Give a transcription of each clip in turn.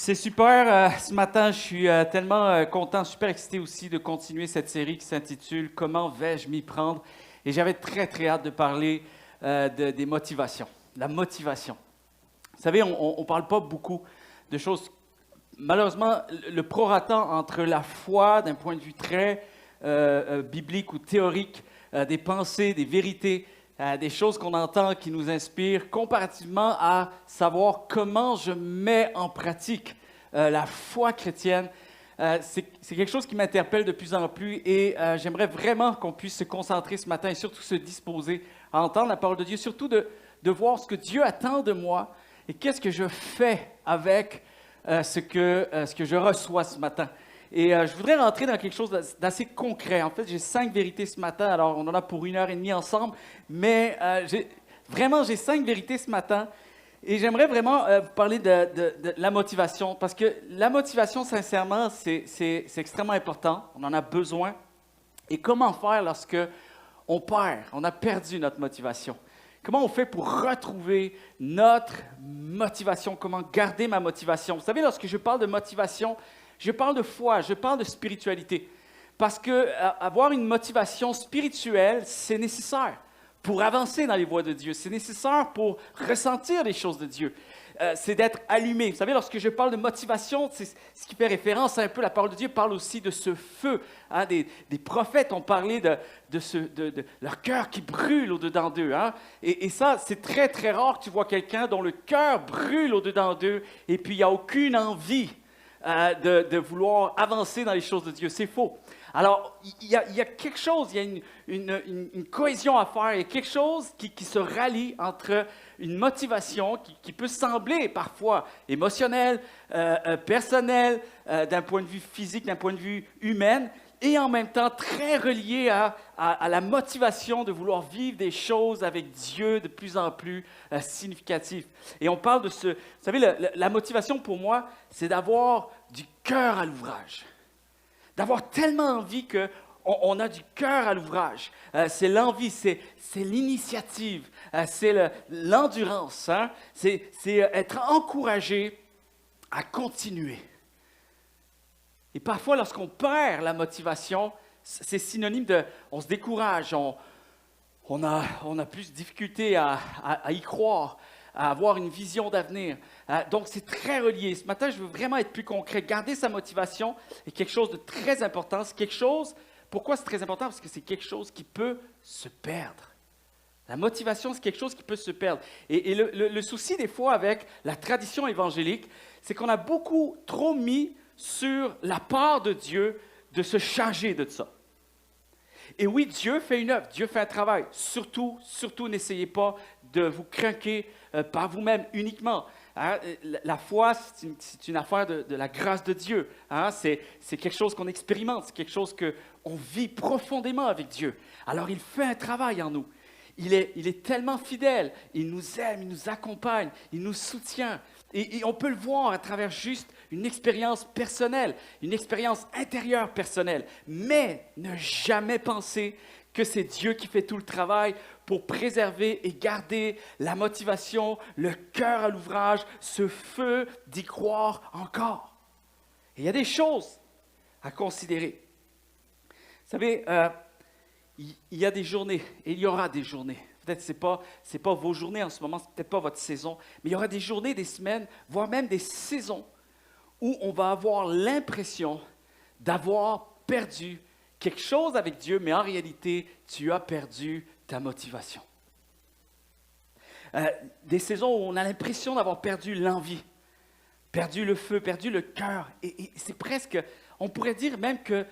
C'est super. Ce matin, je suis tellement content, super excité aussi de continuer cette série qui s'intitule Comment vais-je m'y prendre? Et j'avais très, très hâte de parler des motivations. La motivation. Vous savez, on ne parle pas beaucoup de choses. Malheureusement, le prorata entre la foi, d'un point de vue très biblique ou théorique, des pensées, des vérités, des choses qu'on entend qui nous inspirent, comparativement à savoir comment je mets en pratique la foi chrétienne. C'est quelque chose qui m'interpelle de plus en plus et j'aimerais vraiment qu'on puisse se concentrer ce matin et surtout se disposer à entendre la parole de Dieu, surtout de voir ce que Dieu attend de moi et qu'est-ce que je fais avec ce que je reçois ce matin. Et je voudrais rentrer dans quelque chose d'assez concret. En fait, j'ai 5 vérités ce matin, alors on en a pour 1 heure et demie ensemble, mais j'ai 5 vérités ce matin. Et j'aimerais vraiment vous parler de la motivation, parce que la motivation, sincèrement, c'est extrêmement important. On en a besoin. Et comment faire lorsque on a perdu notre motivation? Comment on fait pour retrouver notre motivation? Comment garder ma motivation? Vous savez, lorsque je parle de motivation, je parle de foi, je parle de spiritualité. Parce que avoir une motivation spirituelle, c'est nécessaire pour avancer dans les voies de Dieu. C'est nécessaire pour ressentir les choses de Dieu. C'est d'être allumé. Vous savez, lorsque je parle de motivation, c'est ce qui fait référence à un peu, la parole de Dieu parle aussi de ce feu. Hein, des prophètes ont parlé de leur cœur qui brûle au-dedans d'eux. Hein? Et ça, c'est très, très rare que tu vois quelqu'un dont le cœur brûle au-dedans d'eux et puis il n'y a aucune envie de vouloir avancer dans les choses de Dieu. C'est faux. Alors, il y a quelque chose, il y a une cohésion à faire, il y a quelque chose qui se rallie entre une motivation qui peut sembler parfois émotionnelle, personnelle, d'un point de vue physique, d'un point de vue humain, et en même temps très reliée à la motivation de vouloir vivre des choses avec Dieu de plus en plus significatives. Et on parle de ce... Vous savez, la motivation pour moi, c'est d'avoir du cœur à l'ouvrage. D'avoir tellement envie qu'on a du cœur à l'ouvrage. C'est l'envie, c'est l'initiative, c'est l'endurance. Hein? C'est être encouragé à continuer. Et parfois, lorsqu'on perd la motivation, c'est synonyme de... On se décourage, on a plus de difficulté à y croire, à avoir une vision d'avenir. Donc, c'est très relié. Ce matin, je veux vraiment être plus concret. Garder sa motivation est quelque chose de très important. C'est quelque chose... Pourquoi c'est très important? Parce que c'est quelque chose qui peut se perdre. La motivation, c'est quelque chose qui peut se perdre. Et le souci, des fois, avec la tradition évangélique, c'est qu'on a beaucoup trop mis sur la part de Dieu de se charger de ça. Et oui, Dieu fait une œuvre, Dieu fait un travail. Surtout, n'essayez pas de vous craquer par vous-même uniquement. Hein? La foi, c'est une affaire de la grâce de Dieu. Hein? C'est quelque chose qu'on expérimente, c'est quelque chose qu'on vit profondément avec Dieu. Alors, il fait un travail en nous. Il est tellement fidèle, il nous aime, il nous accompagne, il nous soutient. Et on peut le voir à travers juste une expérience personnelle, une expérience intérieure personnelle. Mais ne jamais penser que c'est Dieu qui fait tout le travail pour préserver et garder la motivation, le cœur à l'ouvrage, ce feu d'y croire encore. Et il y a des choses à considérer. Vous savez, il y a des journées, et il y aura des journées. Peut-être que ce n'est pas vos journées en ce moment, ce n'est peut-être pas votre saison, mais il y aura des journées, des semaines, voire même des saisons où on va avoir l'impression d'avoir perdu quelque chose avec Dieu, mais en réalité, tu as perdu ta motivation. Des saisons où on a l'impression d'avoir perdu l'envie, perdu le feu, perdu le cœur. Et c'est presque, on pourrait dire même que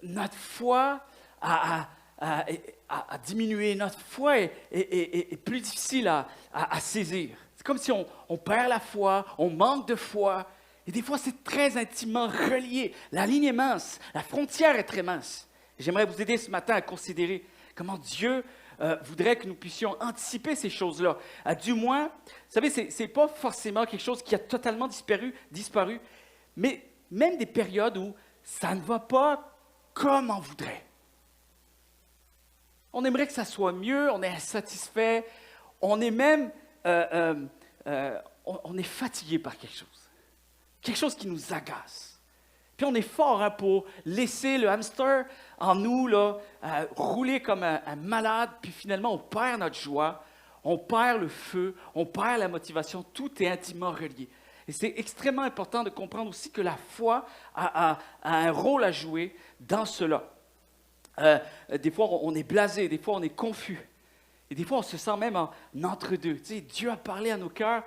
notre foi a diminué, notre foi est plus difficile à saisir. C'est comme si on perd la foi, on manque de foi. Et des fois, c'est très intimement relié. La ligne est mince, la frontière est très mince. J'aimerais vous aider ce matin à considérer comment Dieu voudrait que nous puissions anticiper ces choses-là. Du moins, vous savez, ce n'est pas forcément quelque chose qui a totalement disparu, mais même des périodes où ça ne va pas comme on voudrait. On aimerait que ça soit mieux, on est insatisfait, on est même on est fatigué par quelque chose. quelque chose qui nous agace. Puis on est fort pour laisser le hamster en nous là, rouler comme un malade, puis finalement on perd notre joie, on perd le feu, on perd la motivation, tout est intimement relié. Et c'est extrêmement important de comprendre aussi que la foi a un rôle à jouer dans cela. Des fois on est blasé, des fois on est confus, et des fois on se sent même en entre-deux. Tu sais, Dieu a parlé à nos cœurs,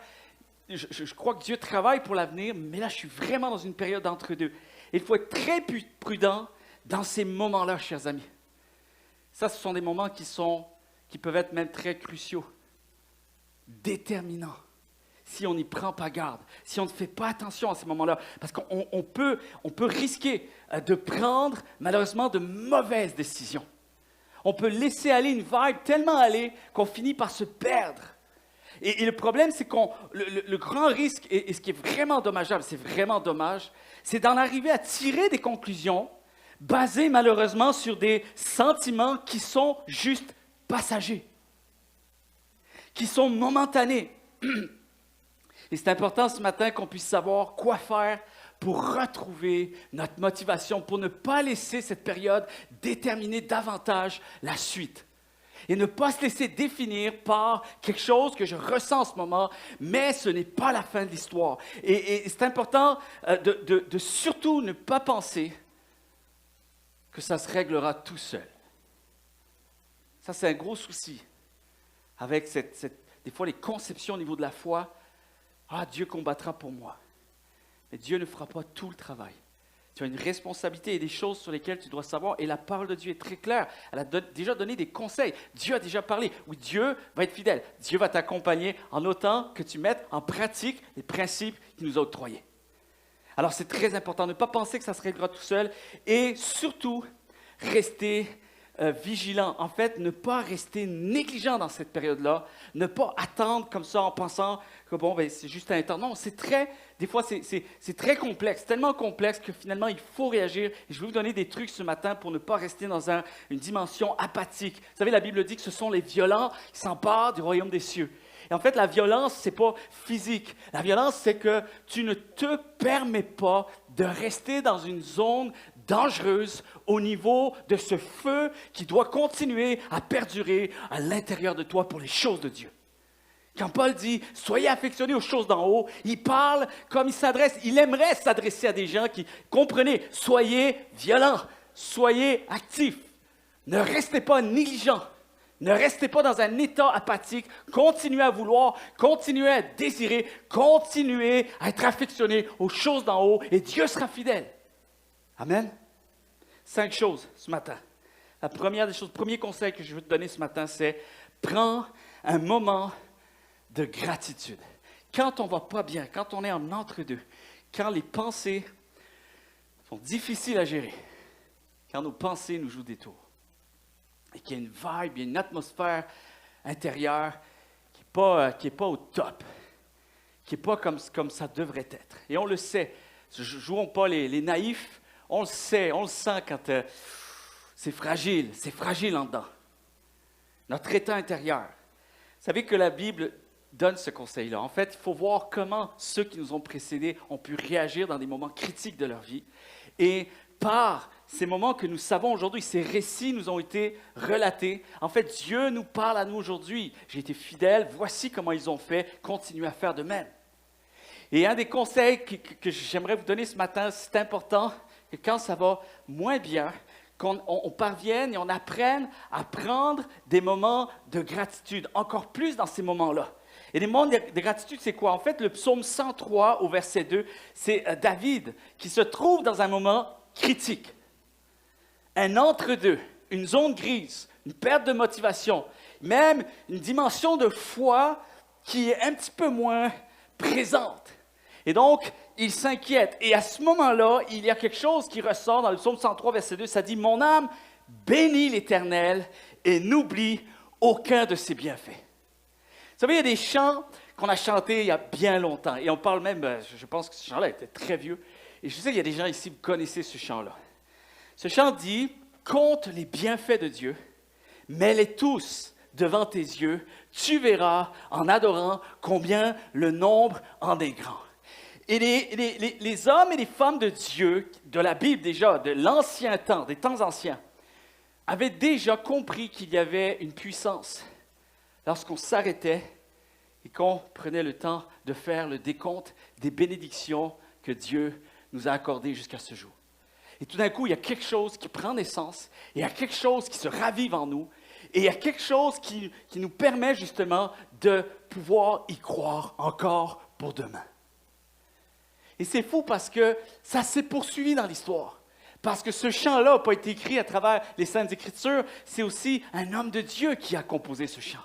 je crois que Dieu travaille pour l'avenir, mais là je suis vraiment dans une période d'entre-deux. Il faut être très prudent dans ces moments-là, chers amis. Ça, ce sont des moments qui peuvent être même très cruciaux, déterminants, si on n'y prend pas garde, si on ne fait pas attention à ces moments-là. Parce qu'on peut risquer de prendre, malheureusement, de mauvaises décisions. On peut laisser aller une vibe tellement aller qu'on finit par se perdre. Et le problème, c'est le grand risque, et ce qui est vraiment dommageable, c'est vraiment dommage, c'est d'en arriver à tirer des conclusions basées malheureusement sur des sentiments qui sont juste passagers, qui sont momentanés. Et c'est important ce matin qu'on puisse savoir quoi faire pour retrouver notre motivation, pour ne pas laisser cette période déterminer davantage la suite. Et ne pas se laisser définir par quelque chose que je ressens en ce moment, mais ce n'est pas la fin de l'histoire. Et c'est important de surtout ne pas penser que ça se réglera tout seul. Ça, c'est un gros souci avec des fois les conceptions au niveau de la foi. Ah, Dieu combattra pour moi. Mais Dieu ne fera pas tout le travail. Tu as une responsabilité et des choses sur lesquelles tu dois savoir. Et la parole de Dieu est très claire. Elle a déjà donné des conseils. Dieu a déjà parlé. Oui, Dieu va être fidèle. Dieu va t'accompagner en autant que tu mettes en pratique les principes qu'il nous a octroyés. Alors, c'est très important de ne pas penser que ça se réglera tout seul. Et surtout, rester vigilant. En fait, ne pas rester négligent dans cette période-là. Ne pas attendre comme ça en pensant que bon, ben, c'est juste un temps. Non, des fois, c'est très complexe, tellement complexe que finalement, il faut réagir. Et je vais vous donner des trucs ce matin pour ne pas rester dans une dimension apathique. Vous savez, la Bible dit que ce sont les violents qui s'emparent du royaume des cieux. Et en fait, la violence, ce n'est pas physique. La violence, c'est que tu ne te permets pas de rester dans une zone dangereuse au niveau de ce feu qui doit continuer à perdurer à l'intérieur de toi pour les choses de Dieu. Quand Paul dit « Soyez affectionnés aux choses d'en haut », il parle comme il aimerait s'adresser à des gens qui, comprenez, soyez violents, soyez actifs, ne restez pas négligents, ne restez pas dans un état apathique, continuez à vouloir, continuez à désirer, continuez à être affectionnés aux choses d'en haut et Dieu sera fidèle. Amen. 5 choses ce matin. La première des choses, le premier conseil que je veux te donner ce matin, c'est prends un moment de gratitude. Quand on ne va pas bien, quand on est en entre-deux, quand les pensées sont difficiles à gérer, quand nos pensées nous jouent des tours, et qu'il y a une vibe, il y a une atmosphère intérieure qui n'est pas au top, qui n'est pas comme ça devrait être. Et on le sait, jouons pas les naïfs, on le sait, on le sent quand c'est fragile en dedans. Notre état intérieur. Vous savez que la Bible donne ce conseil-là. En fait, il faut voir comment ceux qui nous ont précédés ont pu réagir dans des moments critiques de leur vie. Et par ces moments que nous savons aujourd'hui, ces récits nous ont été relatés. En fait, Dieu nous parle à nous aujourd'hui. J'ai été fidèle, voici comment ils ont fait, continuez à faire de même. Et un des conseils que j'aimerais vous donner ce matin, c'est important que quand ça va moins bien, qu'on parvienne et on apprenne à prendre des moments de gratitude, encore plus dans ces moments-là. Et les moments de gratitude, c'est quoi? En fait, le psaume 103 au verset 2, c'est David qui se trouve dans un moment critique. Un entre-deux, une zone grise, une perte de motivation, même une dimension de foi qui est un petit peu moins présente. Et donc, il s'inquiète. Et à ce moment-là, il y a quelque chose qui ressort dans le psaume 103, verset 2, ça dit « Mon âme bénit l'Éternel et n'oublie aucun de ses bienfaits. » Vous savez, il y a des chants qu'on a chantés il y a bien longtemps. Et on parle même, je pense que ce chant-là était très vieux. Et je sais qu'il y a des gens ici qui connaissez ce chant-là. Ce chant dit « Compte les bienfaits de Dieu, mets-les tous devant tes yeux, tu verras en adorant combien le nombre en est grand. » Et les hommes et les femmes de Dieu, de la Bible déjà, de l'ancien temps, des temps anciens, avaient déjà compris qu'il y avait une puissance lorsqu'on s'arrêtait et qu'on prenait le temps de faire le décompte des bénédictions que Dieu nous a accordées jusqu'à ce jour. Et tout d'un coup, il y a quelque chose qui prend naissance, il y a quelque chose qui se ravive en nous, et il y a quelque chose qui nous permet justement de pouvoir y croire encore pour demain. Et c'est fou parce que ça s'est poursuivi dans l'histoire. Parce que ce chant-là n'a pas été écrit à travers les Saintes Écritures, c'est aussi un homme de Dieu qui a composé ce chant.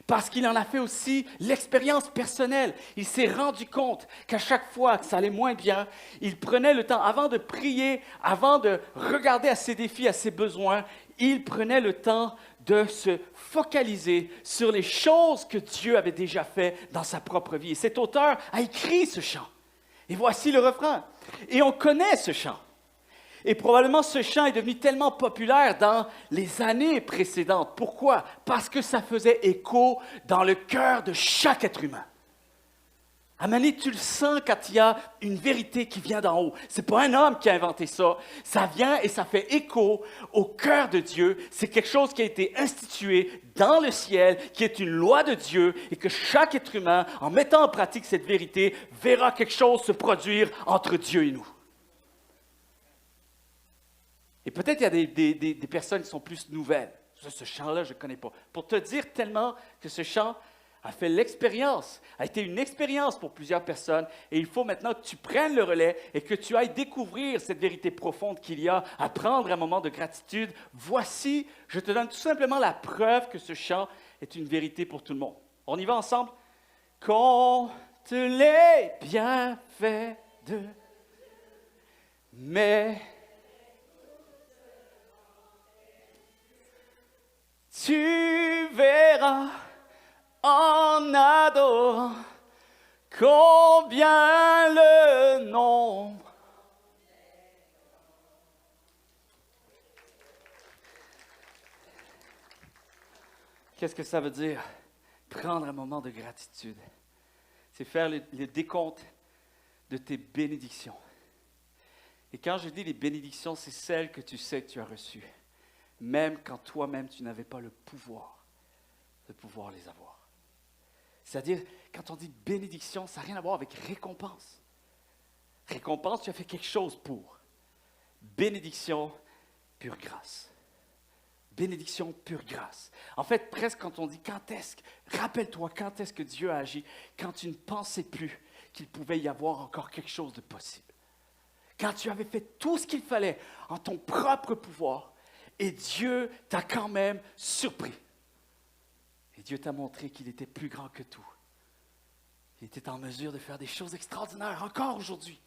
Parce qu'il en a fait aussi l'expérience personnelle. Il s'est rendu compte qu'à chaque fois que ça allait moins bien, il prenait le temps, avant de prier, avant de regarder à ses défis, à ses besoins, il prenait le temps de se focaliser sur les choses que Dieu avait déjà faites dans sa propre vie. Et cet auteur a écrit ce chant. Et voici le refrain. Et on connaît ce chant. Et probablement ce chant est devenu tellement populaire dans les années précédentes. Pourquoi? Parce que ça faisait écho dans le cœur de chaque être humain. À un moment donné, tu le sens quand il y a une vérité qui vient d'en haut. Ce n'est pas un homme qui a inventé ça. Ça vient et ça fait écho au cœur de Dieu. C'est quelque chose qui a été institué dans le ciel, qui est une loi de Dieu, et que chaque être humain, en mettant en pratique cette vérité, verra quelque chose se produire entre Dieu et nous. Et peut-être il y a des personnes qui sont plus nouvelles. Ce chant-là, je ne connais pas. Pour te dire tellement que ce chant a fait l'expérience, a été une expérience pour plusieurs personnes, et il faut maintenant que tu prennes le relais et que tu ailles découvrir cette vérité profonde qu'il y a à prendre un moment de gratitude. Voici, je te donne tout simplement la preuve que ce chant est une vérité pour tout le monde. On y va ensemble? Compte les bienfaits de mais tu verras en adorant combien le nombre. Qu'est-ce que ça veut dire? Prendre un moment de gratitude. C'est faire le décompte de tes bénédictions. Et quand je dis les bénédictions, c'est celles que tu sais que tu as reçues, même quand toi-même tu n'avais pas le pouvoir de pouvoir les avoir. C'est-à-dire, quand on dit bénédiction, ça n'a rien à voir avec récompense. Récompense, tu as fait quelque chose pour. Bénédiction, pure grâce. Bénédiction, pure grâce. En fait, presque quand on dit rappelle-toi quand est-ce que Dieu a agi, quand tu ne pensais plus qu'il pouvait y avoir encore quelque chose de possible. Quand tu avais fait tout ce qu'il fallait en ton propre pouvoir, et Dieu t'a quand même surpris. Et Dieu t'a montré qu'il était plus grand que tout. Il était en mesure de faire des choses extraordinaires encore aujourd'hui.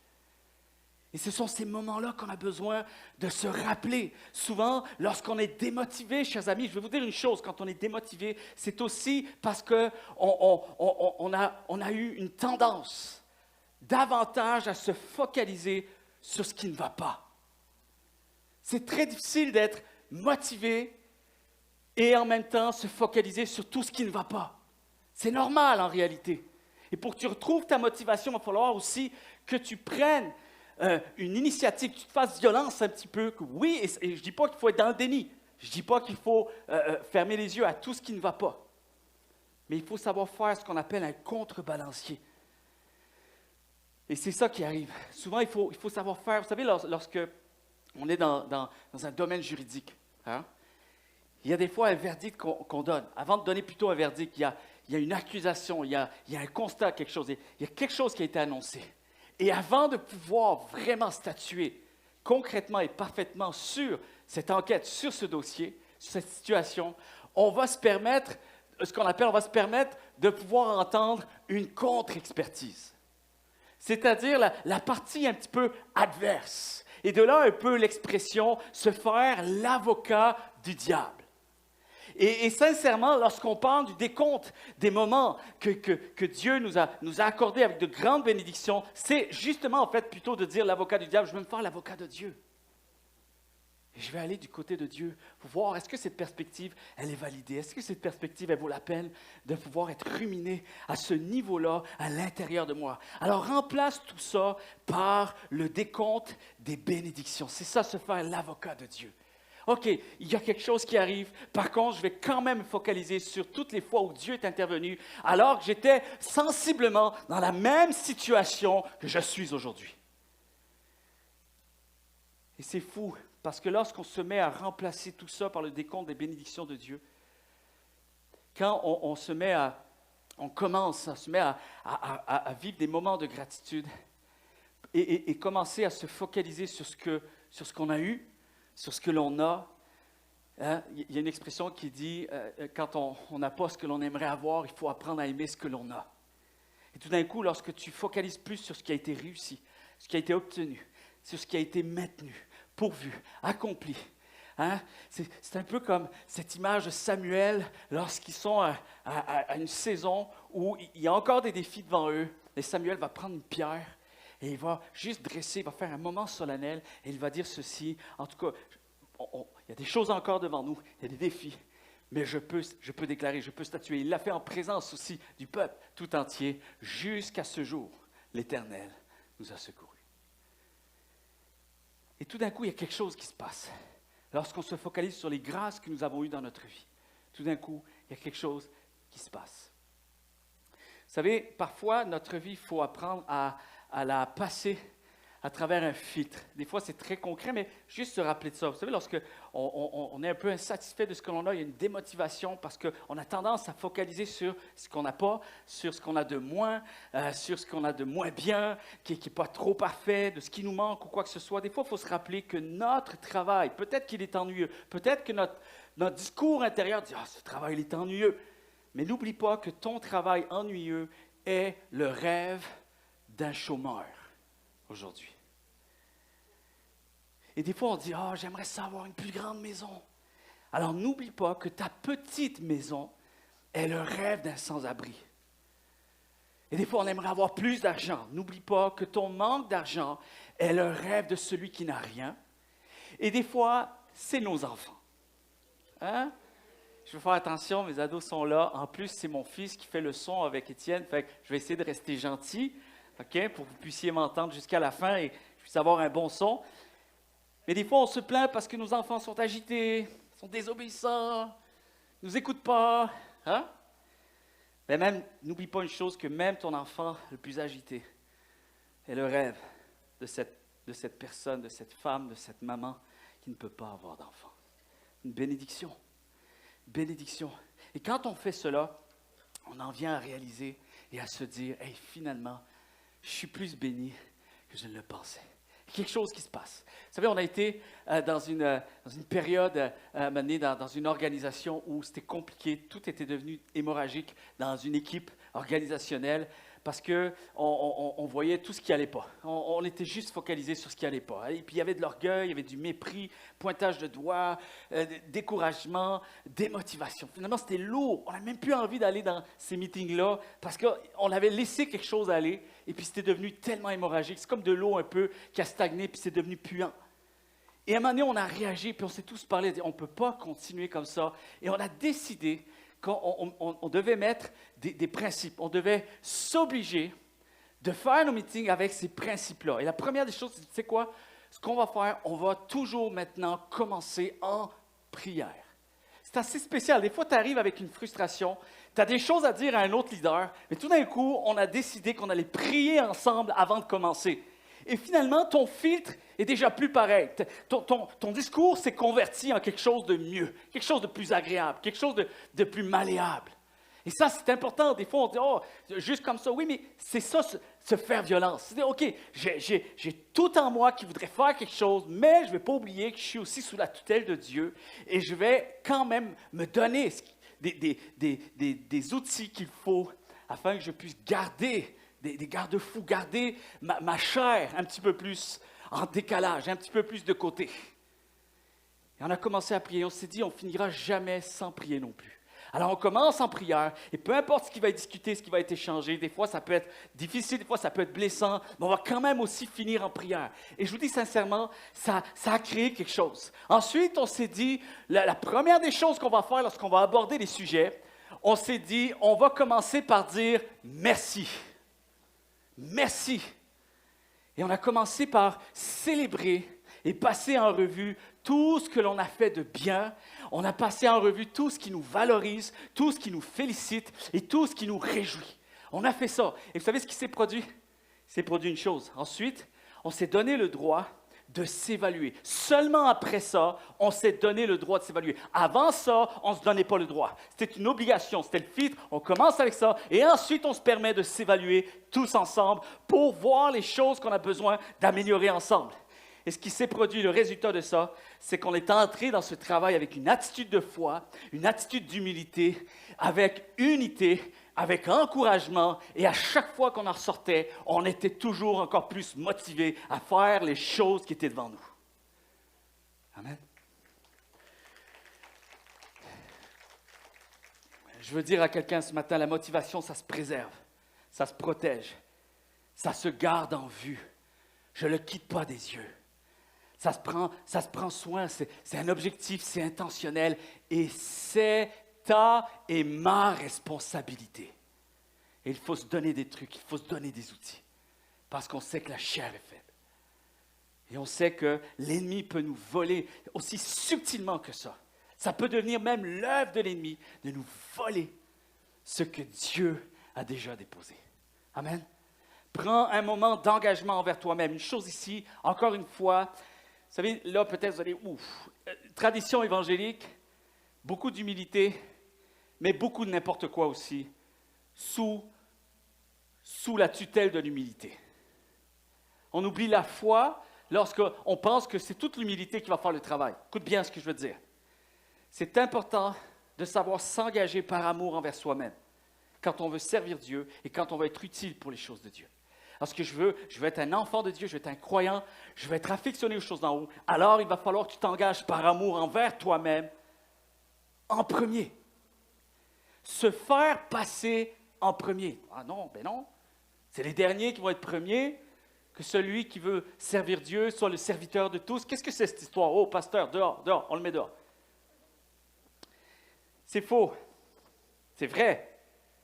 Et ce sont ces moments-là qu'on a besoin de se rappeler. Souvent, lorsqu'on est démotivé, chers amis, je vais vous dire une chose, quand on est démotivé, c'est aussi parce qu'on a eu une tendance davantage à se focaliser sur ce qui ne va pas. C'est très difficile d'être motivé et en même temps se focaliser sur tout ce qui ne va pas. C'est normal en réalité. Et pour que tu retrouves ta motivation, il va falloir aussi que tu prennes une initiative, que tu te fasses violence un petit peu. Oui, et je ne dis pas qu'il faut être dans le déni. Je ne dis pas qu'il faut fermer les yeux à tout ce qui ne va pas. Mais il faut savoir faire ce qu'on appelle un contrebalancier. Et c'est ça qui arrive. Souvent, il faut savoir faire. Vous savez, lorsque on est dans un domaine juridique, hein, il y a des fois un verdict qu'on donne. Avant de donner plutôt un verdict, il y a une accusation, il y a un constat, quelque chose. Il y a quelque chose qui a été annoncé. Et avant de pouvoir vraiment statuer concrètement et parfaitement sur cette enquête, sur ce dossier, sur cette situation, on va se permettre de pouvoir entendre une contre-expertise. C'est-à-dire la partie un petit peu adverse. Et de là, un peu l'expression « se faire l'avocat du diable ». Et sincèrement, lorsqu'on parle du décompte des moments que Dieu nous a accordés avec de grandes bénédictions, c'est justement en fait plutôt de dire l'avocat du diable, je veux me faire l'avocat de Dieu. Et je vais aller du côté de Dieu pour voir est-ce que cette perspective, elle est validée? Est-ce que cette perspective, elle vaut la peine de pouvoir être ruminée à ce niveau-là, à l'intérieur de moi? Alors remplace tout ça par le décompte des bénédictions. C'est ça, se faire l'avocat de Dieu. OK, il y a quelque chose qui arrive. Par contre, je vais quand même me focaliser sur toutes les fois où Dieu est intervenu, alors que j'étais sensiblement dans la même situation que je suis aujourd'hui. Et c'est fou, parce que lorsqu'on se met à remplacer tout ça par le décompte des bénédictions de Dieu, quand on se met à vivre des moments de gratitude et commencer à se focaliser sur ce qu'on a eu, sur ce que l'on a. Hein? Il y a une expression qui dit, quand on n'a pas ce que l'on aimerait avoir, il faut apprendre à aimer ce que l'on a. Et tout d'un coup, lorsque tu focalises plus sur ce qui a été réussi, ce qui a été obtenu, sur ce qui a été maintenu, pourvu, accompli, hein? C'est un peu comme cette image de Samuel lorsqu'ils sont à une saison où il y a encore des défis devant eux. Et Samuel va prendre une pierre et il va juste dresser, il va faire un moment solennel et il va dire ceci. En tout cas, il y a des choses encore devant nous, il y a des défis, mais je peux déclarer, je peux statuer. Il l'a fait en présence aussi du peuple tout entier. Jusqu'à ce jour, l'Éternel nous a secourus. Et tout d'un coup, il y a quelque chose qui se passe. Lorsqu'on se focalise sur les grâces que nous avons eues dans notre vie, tout d'un coup, il y a quelque chose qui se passe. Vous savez, parfois, notre vie, il faut apprendre à la passer à travers un filtre. Des fois, c'est très concret, mais juste se rappeler de ça. Vous savez, lorsque on est un peu insatisfait de ce que l'on a, il y a une démotivation parce qu'on a tendance à focaliser sur ce qu'on n'a pas, sur ce qu'on a de moins, sur ce qu'on a de moins bien, qui n'est pas trop parfait, de ce qui nous manque ou quoi que ce soit. Des fois, il faut se rappeler que notre travail, peut-être qu'il est ennuyeux, peut-être que notre discours intérieur dit « Ah, ce travail, il est ennuyeux ». Mais n'oublie pas que ton travail ennuyeux est le rêve d'un chômeur aujourd'hui. Et des fois, on dit « Ah, j'aimerais ça avoir une plus grande maison ». Alors, n'oublie pas que ta petite maison est le rêve d'un sans-abri. Et des fois, on aimerait avoir plus d'argent. N'oublie pas que ton manque d'argent est le rêve de celui qui n'a rien. Et des fois, c'est nos enfants. Hein? Je veux faire attention, mes ados sont là. En plus, c'est mon fils qui fait le son avec Étienne. Fait que je vais essayer de rester gentil, OK, pour que vous puissiez m'entendre jusqu'à la fin et que je puisse avoir un bon son. Mais des fois, on se plaint parce que nos enfants sont agités, sont désobéissants, ne nous écoutent pas. Hein? Mais même, n'oublie pas une chose, que même ton enfant le plus agité est le rêve de cette personne, de cette femme, de cette maman qui ne peut pas avoir d'enfant. Une bénédiction. Bénédiction. Et quand on fait cela, on en vient à réaliser et à se dire, « Hey, finalement, je suis plus béni que je ne le pensais. » Quelque chose qui se passe. Vous savez, on a été dans une période, dans une organisation où c'était compliqué, tout était devenu hémorragique dans une équipe organisationnelle parce qu'on voyait tout ce qui n'allait pas. On était juste focalisé sur ce qui n'allait pas. Et puis il y avait de l'orgueil, il y avait du mépris, pointage de doigts, découragement, démotivation. Finalement, c'était lourd. On n'a même plus envie d'aller dans ces meetings-là parce qu'on avait laissé quelque chose aller et puis c'était devenu tellement hémorragique. C'est comme de l'eau un peu qui a stagné puis c'est devenu puant. Et à un moment donné, on a réagi puis on s'est tous parlé, on ne peut pas continuer comme ça. Et on a décidé qu'on devait mettre des principes. On devait s'obliger de faire nos meetings avec ces principes-là. Et la première des choses, c'est quoi? Ce qu'on va faire, on va toujours maintenant commencer en prière. C'est assez spécial. Des fois, tu arrives avec une frustration, tu as des choses à dire à un autre leader, mais tout d'un coup, on a décidé qu'on allait prier ensemble avant de commencer. Et finalement, ton filtre est déjà plus pareil. Ton discours s'est converti en quelque chose de mieux, quelque chose de plus agréable, quelque chose de plus malléable. Et ça, c'est important. Des fois, on dit, oh, juste comme ça. Oui, mais c'est ça, se faire violence. C'est-à-dire, OK, j'ai tout en moi qui voudrait faire quelque chose, mais je ne vais pas oublier que je suis aussi sous la tutelle de Dieu et je vais quand même me donner des outils qu'il faut afin que je puisse garder des garde-fous, garder ma chair un petit peu plus en décalage, un petit peu plus de côté. Et on a commencé à prier. On s'est dit, on ne finira jamais sans prier non plus. Alors, on commence en prière, et peu importe ce qui va être discuté, ce qui va être échangé, des fois, ça peut être difficile, des fois, ça peut être blessant, mais on va quand même aussi finir en prière. Et je vous dis sincèrement, ça a créé quelque chose. Ensuite, on s'est dit, la première des choses qu'on va faire lorsqu'on va aborder les sujets, on s'est dit, on va commencer par dire merci. Merci. Et on a commencé par célébrer et passer en revue tout ce que l'on a fait de bien. On a passé en revue tout ce qui nous valorise, tout ce qui nous félicite et tout ce qui nous réjouit. On a fait ça. Et vous savez ce qui s'est produit? Il s'est produit une chose. Ensuite, on s'est donné le droit de s'évaluer. Seulement après ça, on s'est donné le droit de s'évaluer. Avant ça, on ne se donnait pas le droit. C'était une obligation, c'était le filtre. On commence avec ça et ensuite, on se permet de s'évaluer tous ensemble pour voir les choses qu'on a besoin d'améliorer ensemble. Et ce qui s'est produit, le résultat de ça, c'est qu'on est entré dans ce travail avec une attitude de foi, une attitude d'humilité, avec unité, avec encouragement. Et à chaque fois qu'on en ressortait, on était toujours encore plus motivés à faire les choses qui étaient devant nous. Amen. Je veux dire à quelqu'un ce matin, la motivation, ça se préserve, ça se protège, ça se garde en vue. Je ne le quitte pas des yeux. Ça se prend soin, c'est un objectif, c'est intentionnel et c'est ta et ma responsabilité. Et il faut se donner des trucs, il faut se donner des outils parce qu'on sait que la chair est faible. Et on sait que l'ennemi peut nous voler aussi subtilement que ça. Ça peut devenir même l'œuvre de l'ennemi de nous voler ce que Dieu a déjà déposé. Amen. Prends un moment d'engagement envers toi-même. Une chose ici, encore une fois, vous savez, là, peut-être vous allez, tradition évangélique, beaucoup d'humilité, mais beaucoup de n'importe quoi aussi, sous la tutelle de l'humilité. On oublie la foi lorsqu'on pense que c'est toute l'humilité qui va faire le travail. Écoute bien ce que je veux dire. C'est important de savoir s'engager par amour envers soi-même, quand on veut servir Dieu et quand on veut être utile pour les choses de Dieu. Parce que je veux être un enfant de Dieu, je veux être un croyant, je veux être affectionné aux choses d'en haut. Alors, il va falloir que tu t'engages par amour envers toi-même en premier. Se faire passer en premier. Ah non, ben non. C'est les derniers qui vont être premiers, que celui qui veut servir Dieu soit le serviteur de tous. Qu'est-ce que c'est cette histoire? Oh, pasteur, dehors, dehors, on le met dehors. C'est faux. C'est vrai,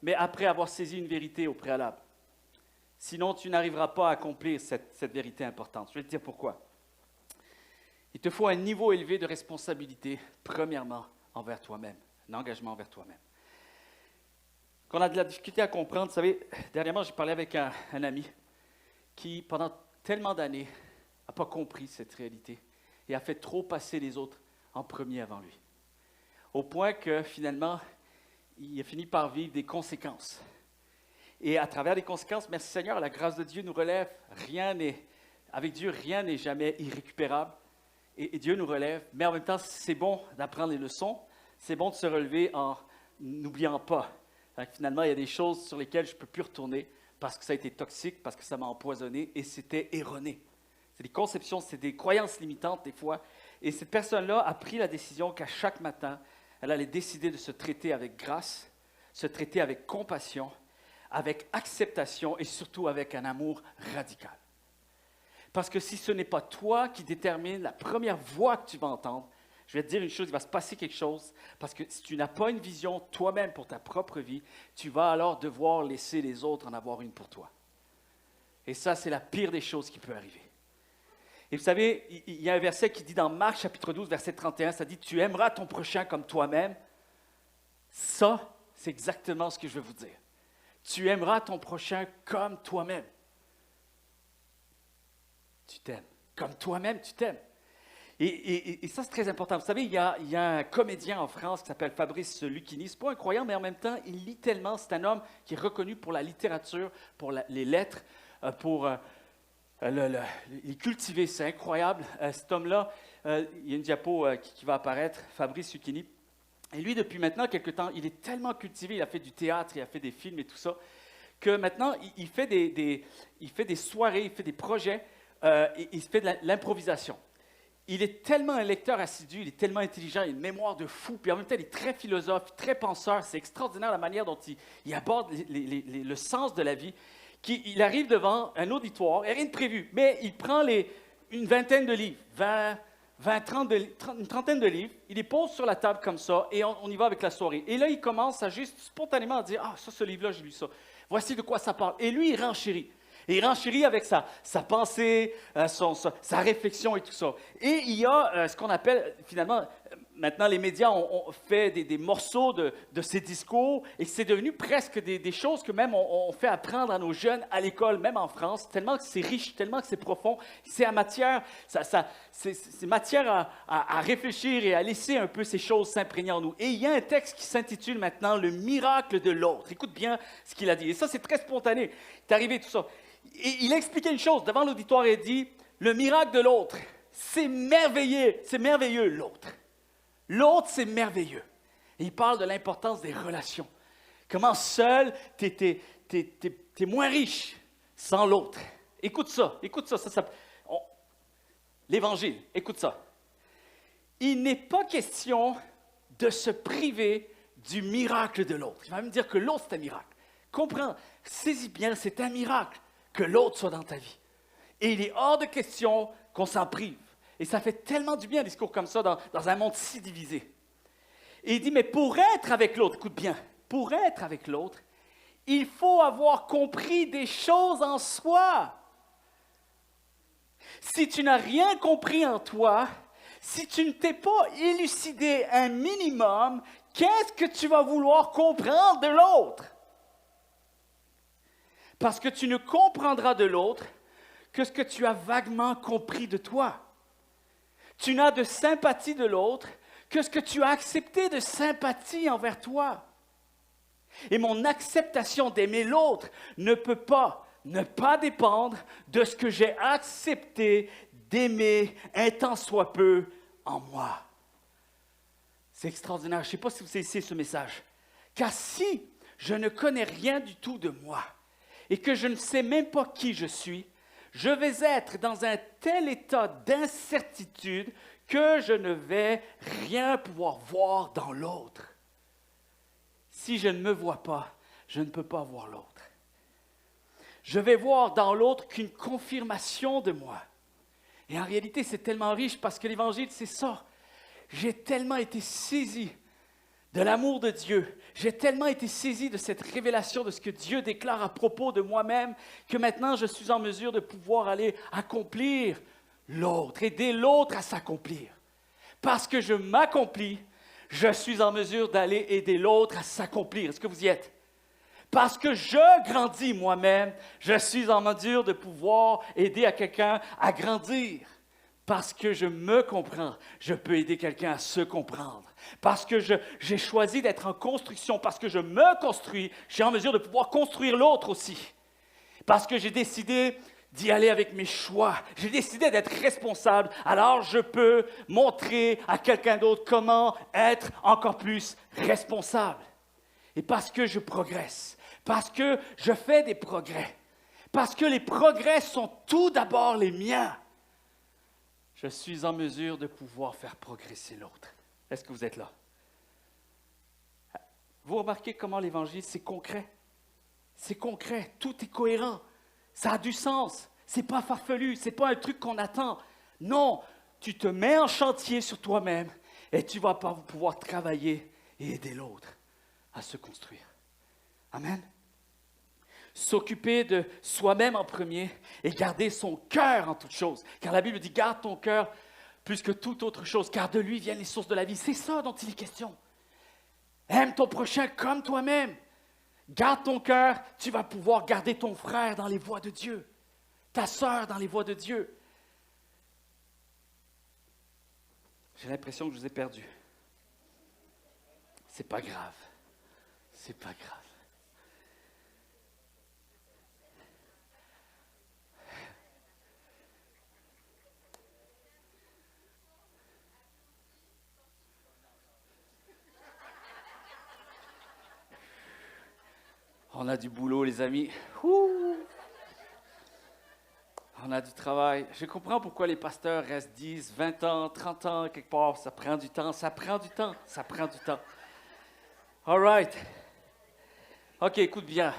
mais après avoir saisi une vérité au préalable. Sinon, tu n'arriveras pas à accomplir cette vérité importante. Je vais te dire pourquoi. Il te faut un niveau élevé de responsabilité, premièrement, envers toi-même, un engagement envers toi-même. Quand on a de la difficulté à comprendre, vous savez, dernièrement, j'ai parlé avec un ami qui, pendant tellement d'années, n'a pas compris cette réalité et a fait trop passer les autres en premier avant lui. Au point que, finalement, il a fini par vivre des conséquences. Et à travers les conséquences, merci Seigneur, la grâce de Dieu nous relève. Avec Dieu, rien n'est jamais irrécupérable. Et Dieu nous relève. Mais en même temps, c'est bon d'apprendre les leçons. C'est bon de se relever en n'oubliant pas. Finalement, il y a des choses sur lesquelles je ne peux plus retourner parce que ça a été toxique, parce que ça m'a empoisonné et c'était erroné. C'est des conceptions, c'est des croyances limitantes des fois. Et cette personne-là a pris la décision qu'à chaque matin, elle allait décider de se traiter avec grâce, se traiter avec compassion, avec acceptation et surtout avec un amour radical. Parce que si ce n'est pas toi qui détermine la première voix que tu vas entendre, je vais te dire une chose, il va se passer quelque chose, parce que si tu n'as pas une vision toi-même pour ta propre vie, tu vas alors devoir laisser les autres en avoir une pour toi. Et ça, c'est la pire des choses qui peut arriver. Et vous savez, il y a un verset qui dit dans Marc chapitre 12, verset 31, ça dit « Tu aimeras ton prochain comme toi-même ». Ça, c'est exactement ce que je veux vous dire. Tu aimeras ton prochain comme toi-même. Tu t'aimes. Comme toi-même, tu t'aimes. Et ça, c'est très important. Vous savez, il y a un comédien en France qui s'appelle Fabrice Lucchini. Ce n'est pas un croyant, mais en même temps, il lit tellement. C'est un homme qui est reconnu pour la littérature, pour les lettres, pour les cultiver. C'est incroyable. Cet homme-là, il y a une diapo qui va apparaître, Fabrice Lucchini. Et lui, depuis maintenant quelques temps, il est tellement cultivé, il a fait du théâtre, il a fait des films et tout ça, que maintenant, il fait des soirées, il fait des projets, il fait de l'improvisation. il est tellement un lecteur assidu, il est tellement intelligent, il a une mémoire de fou, puis en même temps, il est très philosophe, très penseur. C'est extraordinaire la manière dont il aborde le sens de la vie. Il arrive devant un auditoire, il n'y a rien de prévu, mais il prend une vingtaine de livres, 30 une trentaine de livres, il les pose sur la table comme ça, et on y va avec la soirée. Et là, il commence à juste spontanément à dire « Ah, ça, ce livre-là, j'ai lu ça. Voici de quoi ça parle. » Et lui, il renchérit. Et il renchérit avec sa pensée, sa réflexion et tout ça. Et il y a ce qu'on appelle, finalement, maintenant les médias ont fait des morceaux de ces discours et c'est devenu presque des choses que même on fait apprendre à nos jeunes à l'école, même en France, tellement que c'est riche, tellement que c'est profond. C'est matière à réfléchir et à laisser un peu ces choses s'imprégner en nous. Et il y a un texte qui s'intitule maintenant « Le miracle de l'autre ». Écoute bien ce qu'il a dit. Et ça, c'est très spontané. C'est arrivé tout ça. Et il a expliqué une chose devant l'auditoire et dit « Le miracle de l'autre, c'est merveilleux l'autre. L'autre, c'est merveilleux. » Et il parle de l'importance des relations. Comment seul, t'es moins riche sans l'autre. Écoute ça. L'Évangile, écoute ça. Il n'est pas question de se priver du miracle de l'autre. Il va me dire que l'autre, c'est un miracle. Comprends, saisis bien, c'est un miracle que l'autre soit dans ta vie. Et il est hors de question qu'on s'en prive. Et ça fait tellement du bien, un discours comme ça, dans un monde si divisé. Et il dit, mais pour être avec l'autre, écoute bien, pour être avec l'autre, il faut avoir compris des choses en soi. Si tu n'as rien compris en toi, si tu ne t'es pas élucidé un minimum, qu'est-ce que tu vas vouloir comprendre de l'autre? Parce que tu ne comprendras de l'autre que ce que tu as vaguement compris de toi. Tu n'as de sympathie de l'autre que ce que tu as accepté de sympathie envers toi. Et mon acceptation d'aimer l'autre ne peut pas ne pas dépendre de ce que j'ai accepté d'aimer un tant soit peu en moi. C'est extraordinaire. Je ne sais pas si vous saisissez ce message. Car si je ne connais rien du tout de moi, et que je ne sais même pas qui je suis, je vais être dans un tel état d'incertitude que je ne vais rien pouvoir voir dans l'autre. Si je ne me vois pas, je ne peux pas voir l'autre. Je vais voir dans l'autre qu'une confirmation de moi. Et en réalité, c'est tellement riche parce que l'Évangile, c'est ça. J'ai tellement été saisi de l'amour de Dieu. J'ai tellement été saisi de cette révélation de ce que Dieu déclare à propos de moi-même que maintenant je suis en mesure de pouvoir aller accomplir l'autre, aider l'autre à s'accomplir. Parce que je m'accomplis, je suis en mesure d'aller aider l'autre à s'accomplir. Est-ce que vous y êtes? Parce que je grandis moi-même, je suis en mesure de pouvoir aider à quelqu'un à grandir. Parce que je me comprends, je peux aider quelqu'un à se comprendre. Parce que j'ai choisi d'être en construction, parce que je me construis, je suis en mesure de pouvoir construire l'autre aussi. Parce que j'ai décidé d'y aller avec mes choix, j'ai décidé d'être responsable, alors je peux montrer à quelqu'un d'autre comment être encore plus responsable. Et parce que je progresse, parce que je fais des progrès, parce que les progrès sont tout d'abord les miens, je suis en mesure de pouvoir faire progresser l'autre. Est-ce que vous êtes là? Vous remarquez comment l'Évangile, c'est concret. C'est concret, tout est cohérent. Ça a du sens. Ce n'est pas farfelu, ce n'est pas un truc qu'on attend. Non, tu te mets en chantier sur toi-même et tu vas pouvoir travailler et aider l'autre à se construire. Amen. S'occuper de soi-même en premier et garder son cœur en toute chose. Car la Bible dit, garde ton cœur plus que toute autre chose, car de lui viennent les sources de la vie. C'est ça dont il est question. Aime ton prochain comme toi-même. Garde ton cœur, tu vas pouvoir garder ton frère dans les voies de Dieu, ta sœur dans les voies de Dieu. J'ai l'impression que je vous ai perdu. C'est pas grave. C'est pas grave. On a du boulot, les amis. Ouh. On a du travail. Je comprends pourquoi les pasteurs restent 10, 20 ans, 30 ans, quelque part. Ça prend du temps, ça prend du temps, ça prend du temps. All right. OK, écoute bien.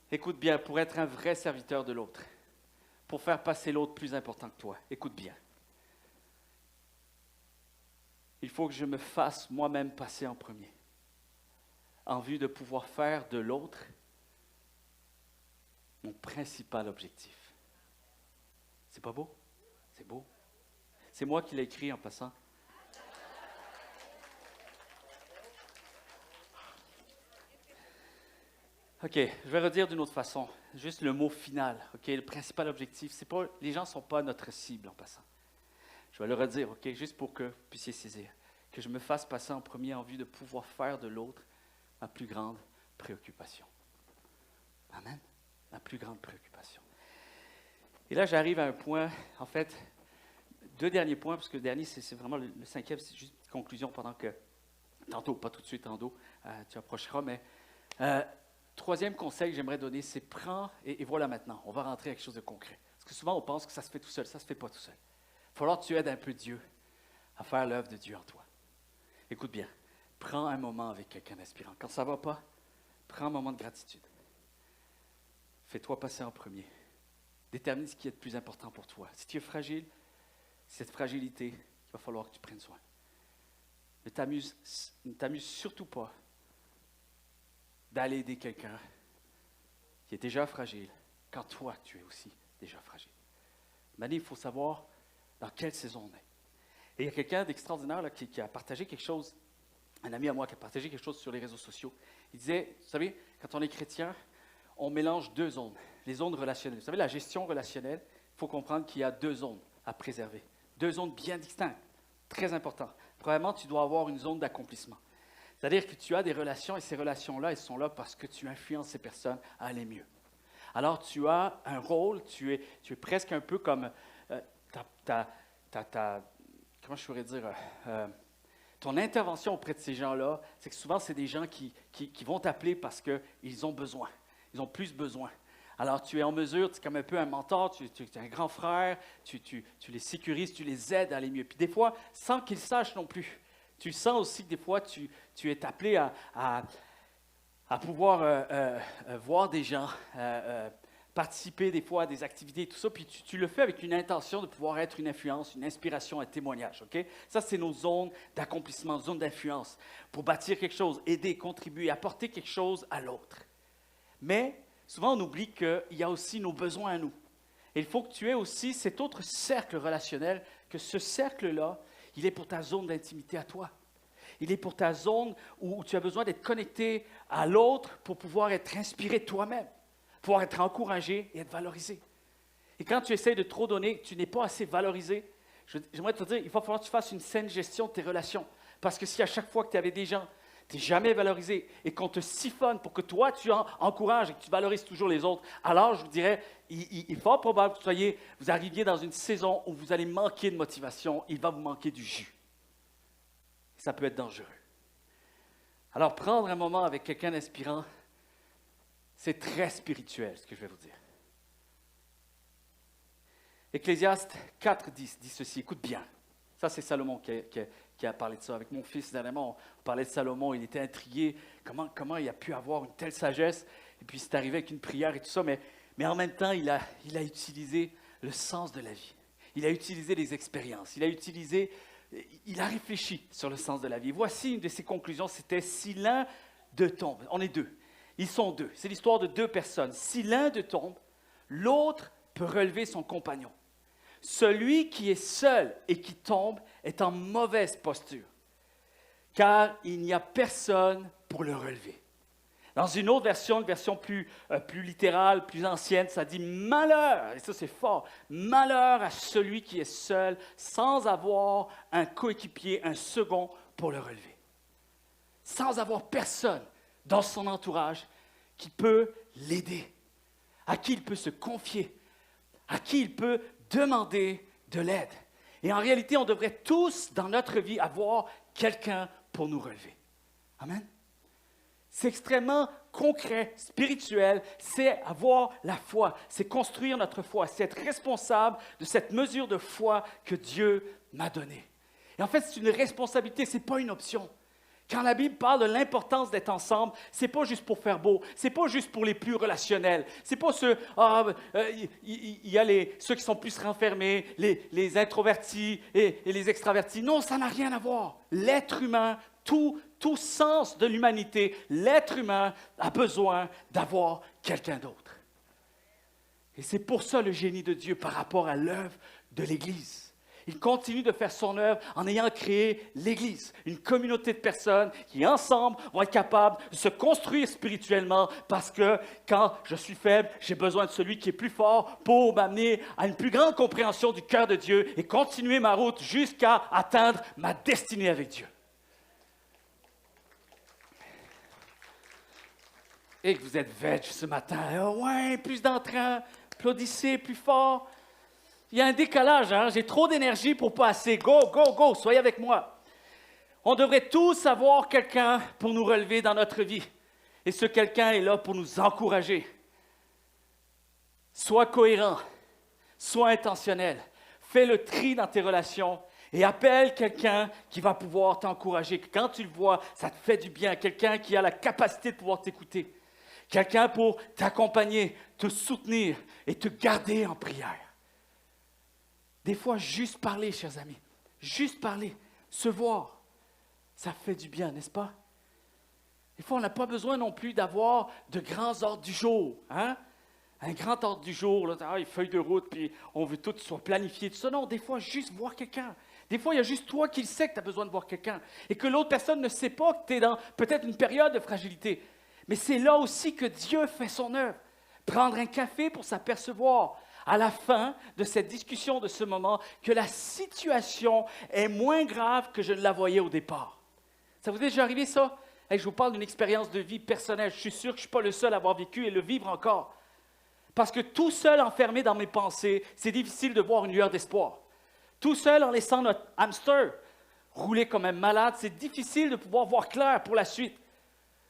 Écoute bien, pour être un vrai serviteur de l'autre, pour faire passer l'autre plus important que toi, écoute bien. Il faut que je me fasse moi-même passer en premier, en vue de pouvoir faire de l'autre mon principal objectif. C'est pas beau? C'est beau. C'est moi qui l'ai écrit en passant. OK, je vais redire d'une autre façon. Juste le mot final. OK, le principal objectif, c'est pas, les gens ne sont pas notre cible en passant. Je vais le redire, OK, juste pour que vous puissiez saisir. Que je me fasse passer en premier en vue de pouvoir faire de l'autre ma plus grande préoccupation. Amen. Ma plus grande préoccupation. Et là, j'arrive à un point, en fait, 2 derniers points, parce que le dernier, c'est vraiment le 5e, c'est juste une conclusion pendant que, tantôt, pas tout de suite, tantôt, tu approcheras, mais 3e conseil que j'aimerais donner, c'est prends, et voilà maintenant, on va rentrer à quelque chose de concret. Parce que souvent, on pense que ça se fait tout seul, ça ne se fait pas tout seul. Il va falloir que tu aides un peu Dieu à faire l'œuvre de Dieu en toi. Écoute bien, prends un moment avec quelqu'un d'inspirant. Quand ça ne va pas, prends un moment de gratitude. Fais-toi passer en premier. Détermine ce qui est le plus important pour toi. Si tu es fragile, cette fragilité, il va falloir que tu prennes soin. Ne t'amuse surtout pas d'aller aider quelqu'un qui est déjà fragile, quand toi, tu es aussi déjà fragile. Maintenant, il faut savoir dans quelle saison on est. Et il y a quelqu'un d'extraordinaire là, qui a partagé quelque chose, un ami à moi qui a partagé quelque chose sur les réseaux sociaux. Il disait, vous savez, quand on est chrétien, on mélange 2 zones, les zones relationnelles. Vous savez, la gestion relationnelle, il faut comprendre qu'il y a 2 zones à préserver. 2 zones bien distinctes, très importantes. Premièrement, tu dois avoir une zone d'accomplissement. C'est-à-dire que tu as des relations et ces relations-là, elles sont là parce que tu influences ces personnes à aller mieux. Alors, tu as un rôle, tu es presque un peu comme comment je pourrais dire, ton intervention auprès de ces gens-là, c'est que souvent, c'est des gens qui vont t'appeler parce qu'ils ont besoin. Ils ont plus besoin. Alors, tu es en mesure, tu es comme un peu un mentor, tu es un grand frère, tu les sécurises, tu les aides à aller mieux. Puis des fois, sans qu'ils sachent non plus, tu sens aussi que des fois, tu es appelé à pouvoir voir des gens, participer des fois à des activités et tout ça, puis tu le fais avec une intention de pouvoir être une influence, une inspiration, un témoignage, OK? Ça, c'est nos zones d'accomplissement, zones d'influence, pour bâtir quelque chose, aider, contribuer, apporter quelque chose à l'autre. Mais souvent, on oublie qu'il y a aussi nos besoins à nous. Et il faut que tu aies aussi cet autre cercle relationnel, que ce cercle-là, il est pour ta zone d'intimité à toi. Il est pour ta zone où tu as besoin d'être connecté à l'autre pour pouvoir être inspiré toi-même, pouvoir être encouragé et être valorisé. Et quand tu essaies de trop donner, tu n'es pas assez valorisé, j'aimerais te dire, il va falloir que tu fasses une saine gestion de tes relations. Parce que si à chaque fois que tu es avec des gens, tu n'es jamais valorisé et qu'on te siphonne pour que toi, tu encourages et que tu valorises toujours les autres, alors je vous dirais, il est fort probable que vous arriviez dans une saison où vous allez manquer de motivation, il va vous manquer du jus. Ça peut être dangereux. Alors, prendre un moment avec quelqu'un d'inspirant, c'est très spirituel, ce que je vais vous dire. Ecclésiaste 4:10 dit ceci, écoute bien. Ça, c'est Salomon qui a parlé de ça. Avec mon fils, dernièrement, on parlait de Salomon, il était intrigué, comment il a pu avoir une telle sagesse, et puis c'est arrivé avec une prière et tout ça, mais en même temps, il a utilisé le sens de la vie. Il a utilisé les expériences, il a réfléchi sur le sens de la vie. Voici une de ses conclusions, c'était si l'un d'eux tombe, on est 2, ils sont 2, c'est l'histoire de 2 personnes. Si l'un d'eux tombe, l'autre peut relever son compagnon. Celui qui est seul et qui tombe est en mauvaise posture, car il n'y a personne pour le relever. Dans une autre version, une version plus littérale, plus ancienne, ça dit « malheur », et ça c'est fort, « malheur à celui qui est seul, sans avoir un coéquipier, un second pour le relever. » Sans avoir personne dans son entourage qui peut l'aider, à qui il peut se confier, à qui il peut demander de l'aide. Et en réalité, on devrait tous, dans notre vie, avoir quelqu'un pour nous relever. Amen. C'est extrêmement concret, spirituel, c'est avoir la foi, c'est construire notre foi, c'est être responsable de cette mesure de foi que Dieu m'a donnée. Et en fait, c'est une responsabilité, ce n'est pas une option. Quand la Bible parle de l'importance d'être ensemble, ce n'est pas juste pour faire beau, ce n'est pas juste pour les plus relationnels, ce n'est pas ceux, y a ceux qui sont plus renfermés, les introvertis et les extravertis. Non, ça n'a rien à voir. L'être humain, tout sens de l'humanité, l'être humain a besoin d'avoir quelqu'un d'autre. Et c'est pour ça le génie de Dieu par rapport à l'œuvre de l'Église. Il continue de faire son œuvre en ayant créé l'Église, une communauté de personnes qui, ensemble, vont être capables de se construire spirituellement parce que quand je suis faible, j'ai besoin de celui qui est plus fort pour m'amener à une plus grande compréhension du cœur de Dieu et continuer ma route jusqu'à atteindre ma destinée avec Dieu. Et que vous êtes veg ce matin. Oh ouais, plus d'entrain, applaudissez plus fort. Il y a un décalage, hein? J'ai trop d'énergie pour pas assez. Go, go, go, soyez avec moi. On devrait tous avoir quelqu'un pour nous relever dans notre vie. Et ce quelqu'un est là pour nous encourager. Sois cohérent, sois intentionnel. Fais le tri dans tes relations et appelle quelqu'un qui va pouvoir t'encourager. Quand tu le vois, ça te fait du bien. Quelqu'un qui a la capacité de pouvoir t'écouter. Quelqu'un pour t'accompagner, te soutenir et te garder en prière. Des fois, juste parler, chers amis, juste parler, se voir, ça fait du bien, n'est-ce pas? Des fois, on n'a pas besoin non plus d'avoir de grands ordres du jour. Hein? Un grand ordre du jour, là, une feuille de route, puis on veut tout soit planifié, tout ça. Non, des fois, juste voir quelqu'un. Des fois, il y a juste toi qui le sais que tu as besoin de voir quelqu'un et que l'autre personne ne sait pas que tu es dans peut-être une période de fragilité. Mais c'est là aussi que Dieu fait son œuvre. Prendre un café pour s'apercevoir à la fin de cette discussion, de ce moment, que la situation est moins grave que je ne la voyais au départ. Ça vous est déjà arrivé, ça? Hey, je vous parle d'une expérience de vie personnelle. Je suis sûr que je ne suis pas le seul à avoir vécu et le vivre encore. Parce que tout seul enfermé dans mes pensées, c'est difficile de voir une lueur d'espoir. Tout seul en laissant notre hamster rouler comme un malade, c'est difficile de pouvoir voir clair pour la suite.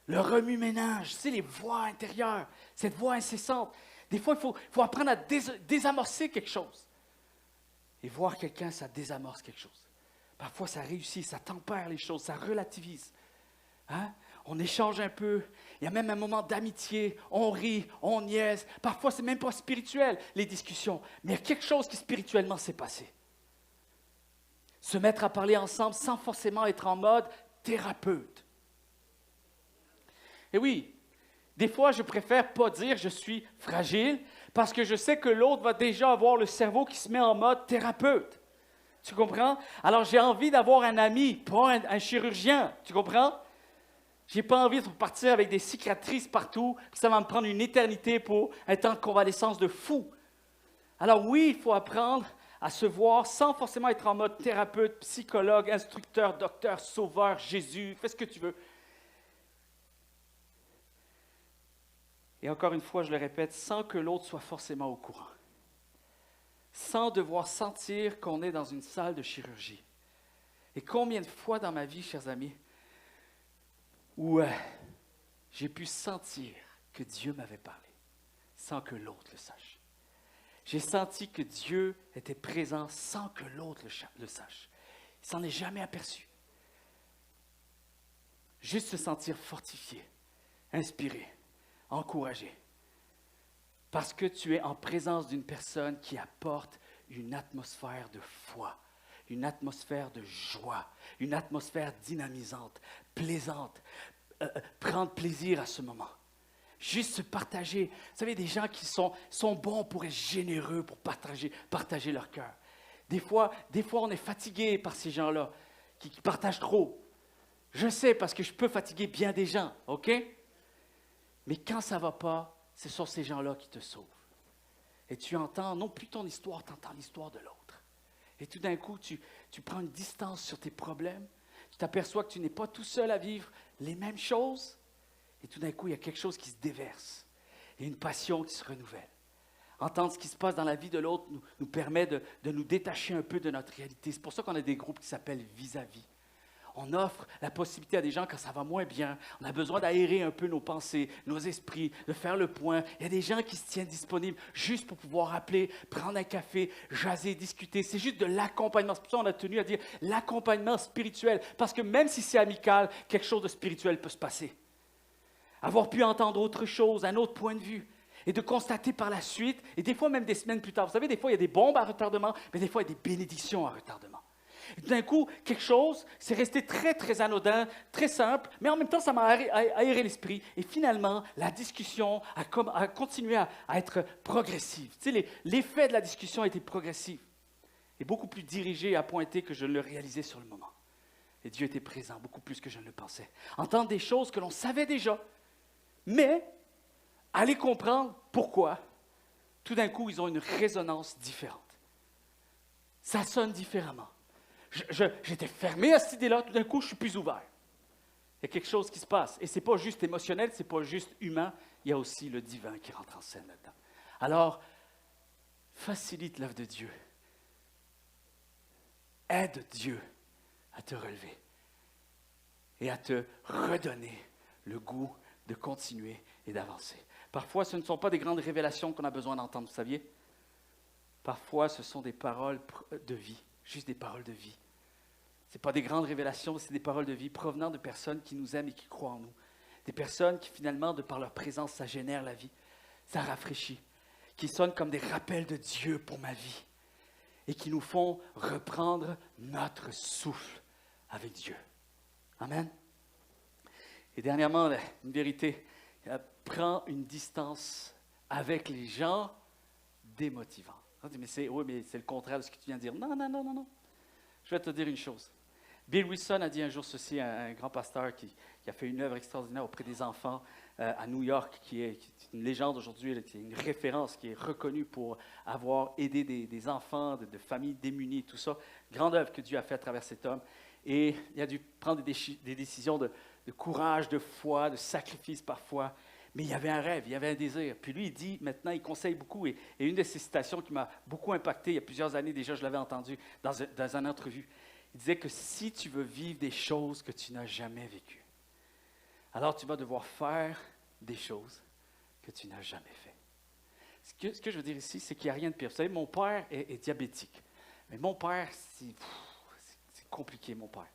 Le remue-ménage, c'est les voix intérieures, cette voix incessante. Des fois, il faut apprendre à désamorcer quelque chose. Et voir quelqu'un, ça désamorce quelque chose. Parfois, ça réussit, ça tempère les choses, ça relativise. Hein? On échange un peu. Il y a même un moment d'amitié. On rit, on niaise. Parfois, ce n'est même pas spirituel, les discussions. Mais il y a quelque chose qui spirituellement s'est passé. Se mettre à parler ensemble sans forcément être en mode thérapeute. Et oui, des fois, je préfère pas dire je suis fragile parce que je sais que l'autre va déjà avoir le cerveau qui se met en mode thérapeute. Tu comprends? Alors, j'ai envie d'avoir un ami, pas un chirurgien. Tu comprends? J'ai pas envie de partir avec des cicatrices partout, puis ça va me prendre une éternité pour un temps de convalescence de fou. Alors oui, il faut apprendre à se voir sans forcément être en mode thérapeute, psychologue, instructeur, docteur, sauveur, Jésus, fais ce que tu veux. Et encore une fois, je le répète, sans que l'autre soit forcément au courant. Sans devoir sentir qu'on est dans une salle de chirurgie. Et combien de fois dans ma vie, chers amis, où j'ai pu sentir que Dieu m'avait parlé, sans que l'autre le sache. J'ai senti que Dieu était présent sans que l'autre le sache. Il ne s'en est jamais aperçu. Juste se sentir fortifié, inspiré, encouragé. Parce que tu es en présence d'une personne qui apporte une atmosphère de foi, une atmosphère de joie, une atmosphère dynamisante, plaisante. Prendre plaisir à ce moment. Juste se partager. Vous savez, des gens qui sont bons pour être généreux, pour partager leur cœur. Des fois, on est fatigué par ces gens-là qui partagent trop. Je sais parce que je peux fatiguer bien des gens, OK? Mais quand ça ne va pas, ce sont ces gens-là qui te sauvent. Et tu entends non plus ton histoire, tu entends l'histoire de l'autre. Et tout d'un coup, tu prends une distance sur tes problèmes. Tu t'aperçois que tu n'es pas tout seul à vivre les mêmes choses. Et tout d'un coup, il y a quelque chose qui se déverse. Et une passion qui se renouvelle. Entendre ce qui se passe dans la vie de l'autre nous permet de nous détacher un peu de notre réalité. C'est pour ça qu'on a des groupes qui s'appellent vis-à-vis. On offre la possibilité à des gens quand ça va moins bien, on a besoin d'aérer un peu nos pensées, nos esprits, de faire le point. Il y a des gens qui se tiennent disponibles juste pour pouvoir appeler, prendre un café, jaser, discuter. C'est juste de l'accompagnement. C'est pour ça qu'on a tenu à dire l'accompagnement spirituel. Parce que même si c'est amical, quelque chose de spirituel peut se passer. Avoir pu entendre autre chose, un autre point de vue. Et de constater par la suite, et des fois même des semaines plus tard. Vous savez, des fois il y a des bombes à retardement, mais des fois il y a des bénédictions à retardement. Et d'un coup, quelque chose, c'est resté très, très anodin, très simple, mais en même temps, ça m'a aéré l'esprit. Et finalement, la discussion a continué à être progressive. Tu sais, l'effet de la discussion a été progressif et beaucoup plus dirigé à pointer que je le réalisais sur le moment. Et Dieu était présent beaucoup plus que je ne le pensais. Entendre des choses que l'on savait déjà, mais aller comprendre pourquoi, tout d'un coup, ils ont une résonance différente. Ça sonne différemment. J'étais fermé à cette idée-là, tout d'un coup, je suis plus ouvert. Il y a quelque chose qui se passe. Et ce n'est pas juste émotionnel, ce n'est pas juste humain, il y a aussi le divin qui rentre en scène là-dedans. Alors, facilite l'œuvre de Dieu. Aide Dieu à te relever et à te redonner le goût de continuer et d'avancer. Parfois, ce ne sont pas des grandes révélations qu'on a besoin d'entendre, vous saviez? Parfois, ce sont des paroles de vie, juste des paroles de vie. Ce n'est pas des grandes révélations, c'est des paroles de vie provenant de personnes qui nous aiment et qui croient en nous. Des personnes qui, finalement, de par leur présence, ça génère la vie, ça rafraîchit, qui sonnent comme des rappels de Dieu pour ma vie et qui nous font reprendre notre souffle avec Dieu. Amen. Et dernièrement, une vérité, prends une distance avec les gens démotivants. Mais c'est le contraire de ce que tu viens de dire. Non. Je vais te dire une chose. Bill Wilson a dit un jour ceci, un grand pasteur qui a fait une œuvre extraordinaire auprès des enfants à New York, qui est une légende aujourd'hui, qui est une référence, qui est reconnue pour avoir aidé des enfants, de familles démunies, tout ça. Grande œuvre que Dieu a fait à travers cet homme. Et il a dû prendre des décisions de courage, de foi, de sacrifice parfois. Mais il y avait un rêve, il y avait un désir. Puis lui, il dit, maintenant, il conseille beaucoup. Et une de ses citations qui m'a beaucoup impacté, il y a plusieurs années déjà, je l'avais entendu dans une entrevue. Il disait que si tu veux vivre des choses que tu n'as jamais vécues, alors tu vas devoir faire des choses que tu n'as jamais faites. Ce que je veux dire ici, c'est qu'il n'y a rien de pire. Vous savez, mon père est diabétique. Mais mon père, c'est compliqué, mon père.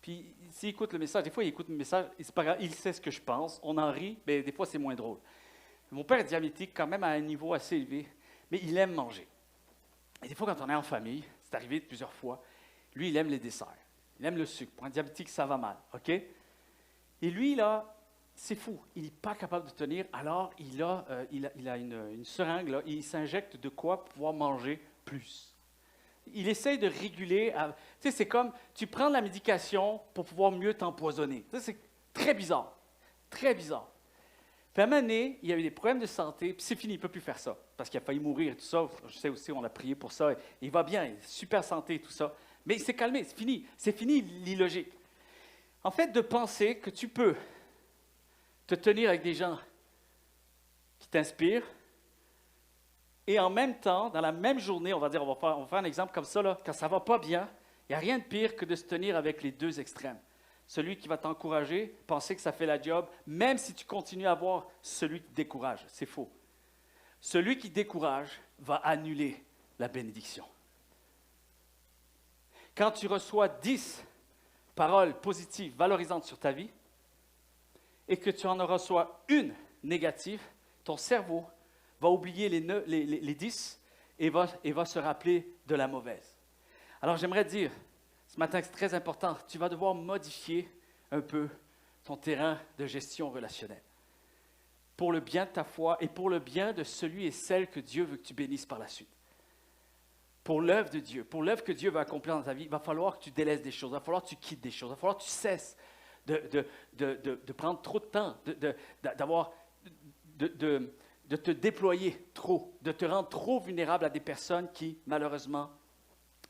Puis, s'il écoute le message, des fois, il écoute le message, c'est pas grave, il sait ce que je pense, on en rit, mais des fois, c'est moins drôle. Mon père est diabétique quand même à un niveau assez élevé, mais il aime manger. Et des fois, quand on est en famille, c'est arrivé plusieurs fois, lui, il aime les desserts. Il aime le sucre. Pour un diabétique, ça va mal, OK? Et lui, là, c'est fou. Il n'est pas capable de tenir, alors il a une seringue, là, il s'injecte de quoi pour pouvoir manger plus. Il essaye de réguler. Tu sais, c'est comme, tu prends de la médication pour pouvoir mieux t'empoisonner. Ça, c'est très bizarre. Très bizarre. Puis à un moment donné, il y a eu des problèmes de santé, puis c'est fini, il ne peut plus faire ça. Parce qu'il a failli mourir et tout ça. Je sais aussi, on a prié pour ça. Il va bien, il est super santé et tout ça. Mais il s'est calmé, c'est fini. C'est fini l'illogique. En fait, de penser que tu peux te tenir avec des gens qui t'inspirent, et en même temps, dans la même journée, on va faire un exemple comme ça, là, quand ça ne va pas bien, il n'y a rien de pire que de se tenir avec les deux extrêmes. Celui qui va t'encourager, penser que ça fait la job, même si tu continues à voir celui qui te décourage. C'est faux. Celui qui décourage va annuler la bénédiction. Quand tu reçois 10 paroles positives, valorisantes sur ta vie, et que tu en reçois une négative, ton cerveau va oublier les 10 et va se rappeler de la mauvaise. Alors j'aimerais dire, ce matin c'est très important, tu vas devoir modifier un peu ton terrain de gestion relationnelle. Pour le bien de ta foi et pour le bien de celui et celle que Dieu veut que tu bénisses par la suite. Pour l'œuvre de Dieu, pour l'œuvre que Dieu va accomplir dans ta vie, il va falloir que tu délaisses des choses, il va falloir que tu quittes des choses, il va falloir que tu cesses de prendre trop de temps, de te déployer trop, de te rendre trop vulnérable à des personnes qui, malheureusement,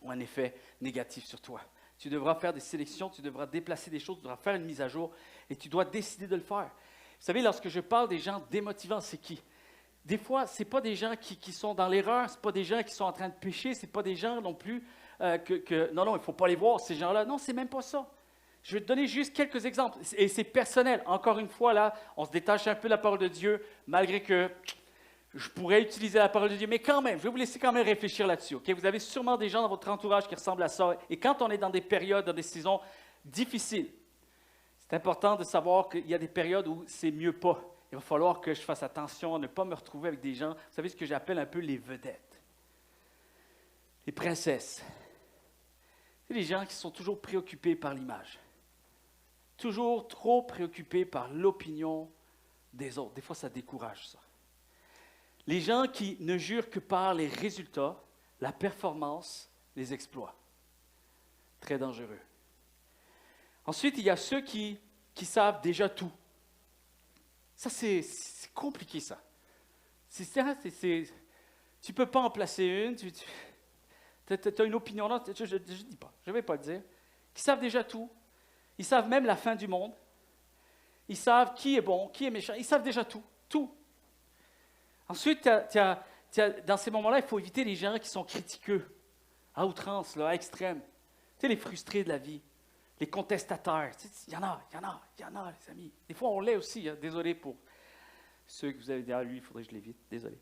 ont un effet négatif sur toi. Tu devras faire des sélections, tu devras déplacer des choses, tu devras faire une mise à jour et tu dois décider de le faire. Vous savez, lorsque je parle des gens démotivants, c'est qui? Des fois, ce n'est pas des gens qui sont dans l'erreur, ce n'est pas des gens qui sont en train de pécher, ce n'est pas des gens non plus non, il ne faut pas les voir, ces gens-là. Non, ce n'est même pas ça. Je vais te donner juste quelques exemples. Et c'est personnel. Encore une fois, là, on se détache un peu de la parole de Dieu, malgré que je pourrais utiliser la parole de Dieu. Mais quand même, je vais vous laisser quand même réfléchir là-dessus. Okay? Vous avez sûrement des gens dans votre entourage qui ressemblent à ça. Et quand on est dans des périodes, dans des saisons difficiles, c'est important de savoir qu'il y a des périodes où c'est mieux pas. Il va falloir que je fasse attention à ne pas me retrouver avec des gens, vous savez ce que j'appelle un peu les vedettes, les princesses. C'est des gens qui sont toujours préoccupés par l'image, toujours trop préoccupés par l'opinion des autres. Des fois, ça décourage ça. Les gens qui ne jurent que par les résultats, la performance, les exploits. Très dangereux. Ensuite, il y a ceux qui savent déjà tout. Ça, c'est compliqué, ça. Tu ne peux pas en placer une. Tu as une opinion là, je ne dis pas, je ne vais pas le dire. Qui savent déjà tout. Ils savent même la fin du monde. Ils savent qui est bon, qui est méchant. Ils savent déjà tout. Tout. Ensuite, dans ces moments-là, il faut éviter les gens qui sont critiqueux, à outrance, là, à extrême. Tu sais, les frustrés de la vie. Les contestataires, il y en a, les amis. Des fois, on l'est aussi. Hein. Désolé pour ceux que vous avez dit, ah, lui, il faudrait que je l'évite. Désolé.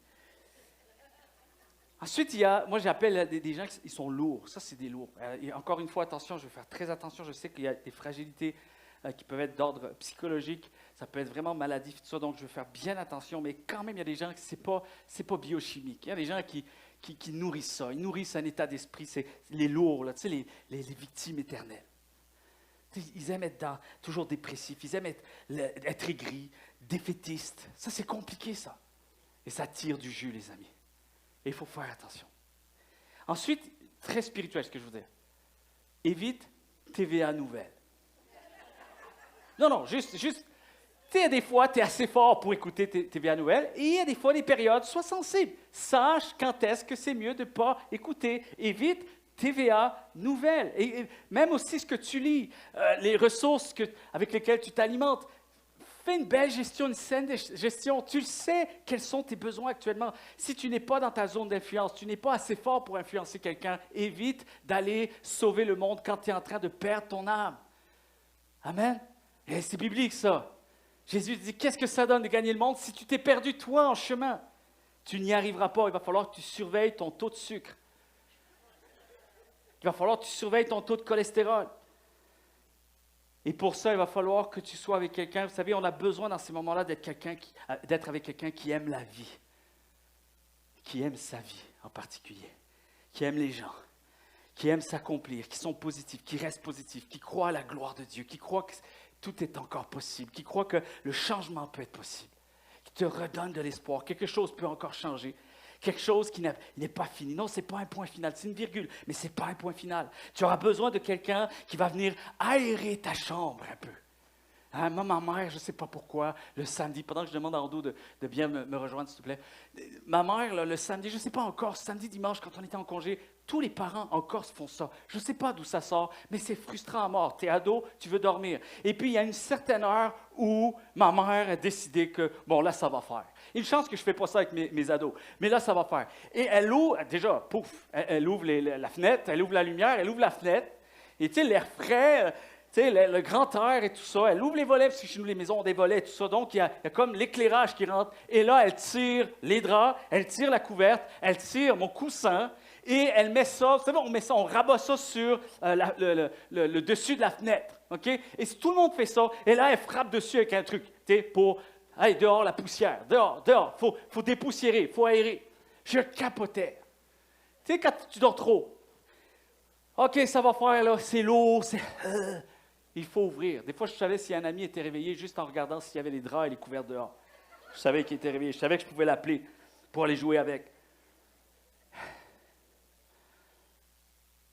Ensuite, moi, j'appelle des gens qui sont lourds. Ça, c'est des lourds. Et encore une fois, attention, je vais faire très attention. Je sais qu'il y a des fragilités qui peuvent être d'ordre psychologique. Ça peut être vraiment maladif, tout ça. Donc, je vais faire bien attention. Mais quand même, il y a des gens qui, c'est pas biochimique. Il y a des gens qui nourrissent ça. Ils nourrissent un état d'esprit. C'est les lourds, là, tu sais, les victimes éternelles. Ils aiment être toujours dépressifs, ils aiment être aigris, défaitistes. Ça, c'est compliqué, ça. Et ça tire du jus, les amis. Et il faut faire attention. Ensuite, très spirituel, ce que je veux dire. Évite TVA nouvelles. Non, juste, tu sais, des fois, tu es assez fort pour écouter TVA nouvelles, et il y a des fois des périodes, sois sensible. Sache quand est-ce que c'est mieux de ne pas écouter. Évite TVA nouvelles. Et même aussi ce que tu lis, les ressources avec lesquelles tu t'alimentes. Fais une belle gestion, une saine gestion. Tu sais quels sont tes besoins actuellement. Si tu n'es pas dans ta zone d'influence, tu n'es pas assez fort pour influencer quelqu'un, évite d'aller sauver le monde quand tu es en train de perdre ton âme. Amen. Et c'est biblique ça. Jésus dit, qu'est-ce que ça donne de gagner le monde si tu t'es perdu toi en chemin? Tu n'y arriveras pas. Il va falloir que tu surveilles ton taux de sucre. Il va falloir que tu surveilles ton taux de cholestérol. Et pour ça, il va falloir que tu sois avec quelqu'un. Vous savez, on a besoin dans ces moments-là d'être avec quelqu'un qui aime la vie, qui aime sa vie en particulier, qui aime les gens, qui aime s'accomplir, qui sont positifs, qui restent positifs, qui croient à la gloire de Dieu, qui croient que tout est encore possible, qui croient que le changement peut être possible, qui te redonne de l'espoir, quelque chose peut encore changer. Quelque chose qui n'est pas fini. Non, ce n'est pas un point final, c'est une virgule, mais ce n'est pas un point final. Tu auras besoin de quelqu'un qui va venir aérer ta chambre un peu. Hein, moi, ma mère, je ne sais pas pourquoi, le samedi, pendant que je demande à Ando de bien me rejoindre, s'il te plaît, ma mère, là, le samedi, je ne sais pas encore, samedi, dimanche, quand on était en congé, tous les parents en Corse font ça. Je ne sais pas d'où ça sort, mais c'est frustrant à mort. Tu es ado, tu veux dormir. Et puis, il y a une certaine heure où ma mère a décidé que, bon, là, ça va faire. Une chance que je ne fais pas ça avec mes ados. Mais là, ça va faire. Et elle ouvre, déjà, pouf, elle ouvre la fenêtre, elle ouvre la lumière, elle ouvre la fenêtre. Et tu sais, l'air frais, tu sais, le grand air et tout ça. Elle ouvre les volets, parce que chez nous, les maisons ont des volets et tout ça. Donc, il y a comme l'éclairage qui rentre. Et là, elle tire les draps, elle tire la couverte, elle tire mon coussin. Et elle met ça, vous savez, on rabat ça sur le dessus de la fenêtre. OK? Et si tout le monde fait ça, et là, elle frappe dessus avec un truc, tu sais, pour... Hey, dehors, la poussière. Dehors. Faut dépoussiérer, il faut aérer. Je capotais. Tu sais, quand tu dors trop. OK, ça va faire, là, c'est lourd, il faut ouvrir. Des fois, je savais si un ami était réveillé juste en regardant s'il y avait les draps et les couverts dehors. Je savais qu'il était réveillé. Je savais que je pouvais l'appeler pour aller jouer avec.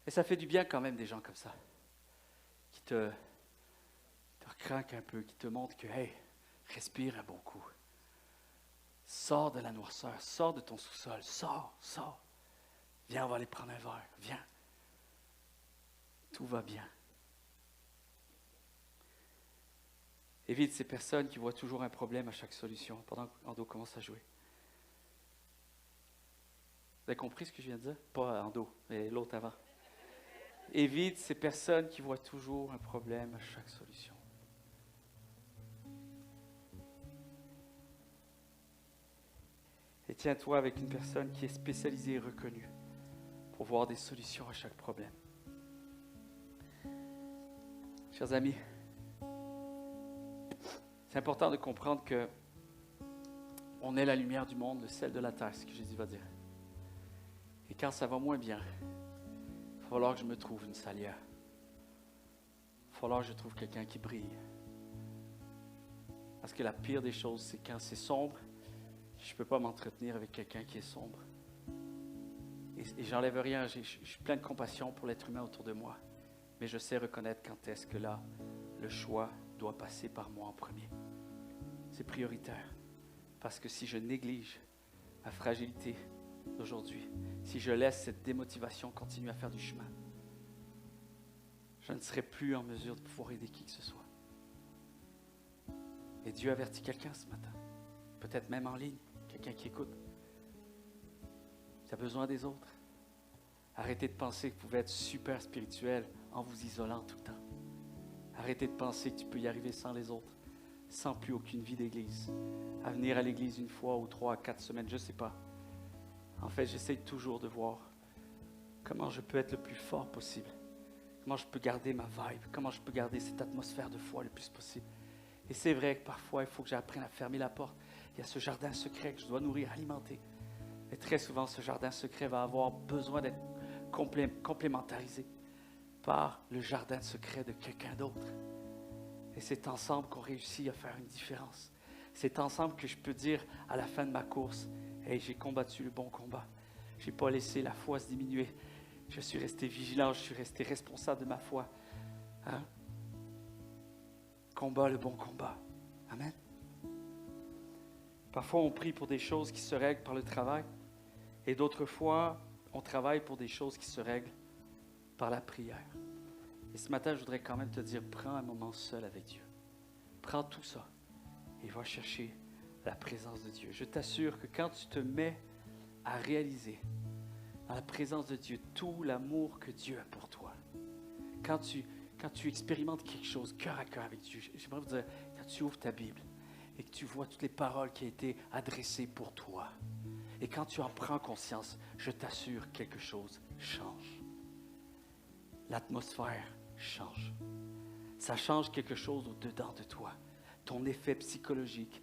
Et ça fait du bien quand même, des gens comme ça, qui te craquent un peu, qui te montrent que, hey, respire un bon coup. Sors de la noirceur, sors de ton sous-sol, sors. Viens, on va aller prendre un verre, viens. Tout va bien. Évite ces personnes qui voient toujours un problème à chaque solution pendant qu'Ando commence à jouer. Vous avez compris ce que je viens de dire? Pas Ando, mais l'autre avant. Évite ces personnes qui voient toujours un problème à chaque solution. Et tiens-toi avec une personne qui est spécialisée et reconnue pour voir des solutions à chaque problème. Chers amis, c'est important de comprendre que on est la lumière du monde, le sel de la terre, c'est ce que Jésus va dire. Et quand ça va moins bien, il va falloir que je me trouve une salière. Il va falloir que je trouve quelqu'un qui brille. Parce que la pire des choses, c'est quand c'est sombre, je ne peux pas m'entretenir avec quelqu'un qui est sombre. Et j'enlève rien, je suis plein de compassion pour l'être humain autour de moi. Mais je sais reconnaître quand est-ce que là, le choix doit passer par moi en premier. C'est prioritaire. Parce que si je néglige ma fragilité d'aujourd'hui, si je laisse cette démotivation continuer à faire du chemin, je ne serai plus en mesure de pouvoir aider qui que ce soit. Et Dieu avertit quelqu'un ce matin, peut-être même en ligne, quelqu'un qui écoute. Tu as besoin des autres. Arrêtez de penser que vous pouvez être super spirituel en vous isolant tout le temps. Arrêtez de penser que tu peux y arriver sans les autres, sans plus aucune vie d'église. À venir à l'église une fois ou 3 à 4 semaines, je ne sais pas. En fait, j'essaie toujours de voir comment je peux être le plus fort possible. Comment je peux garder ma vibe, comment je peux garder cette atmosphère de foi le plus possible. Et c'est vrai que parfois, il faut que j'apprenne à fermer la porte. Il y a ce jardin secret que je dois nourrir, alimenter. Et très souvent, ce jardin secret va avoir besoin d'être complémentarisé par le jardin secret de quelqu'un d'autre. Et c'est ensemble qu'on réussit à faire une différence. C'est ensemble que je peux dire à la fin de ma course, « Hey, j'ai combattu le bon combat. Je n'ai pas laissé la foi se diminuer. Je suis resté vigilant, je suis resté responsable de ma foi. Hein? Combat le bon combat. » Amen. Parfois, on prie pour des choses qui se règlent par le travail. Et d'autres fois, on travaille pour des choses qui se règlent par la prière. Et ce matin, je voudrais quand même te dire, prends un moment seul avec Dieu. Prends tout ça et va chercher la présence de Dieu. Je t'assure que quand tu te mets à réaliser dans la présence de Dieu tout l'amour que Dieu a pour toi, quand tu expérimentes quelque chose cœur à cœur avec Dieu, j'aimerais vous dire, quand tu ouvres ta Bible et que tu vois toutes les paroles qui ont été adressées pour toi, et quand tu en prends conscience, je t'assure, quelque chose change. L'atmosphère change. Ça change quelque chose au-dedans de toi. Ton effet psychologique,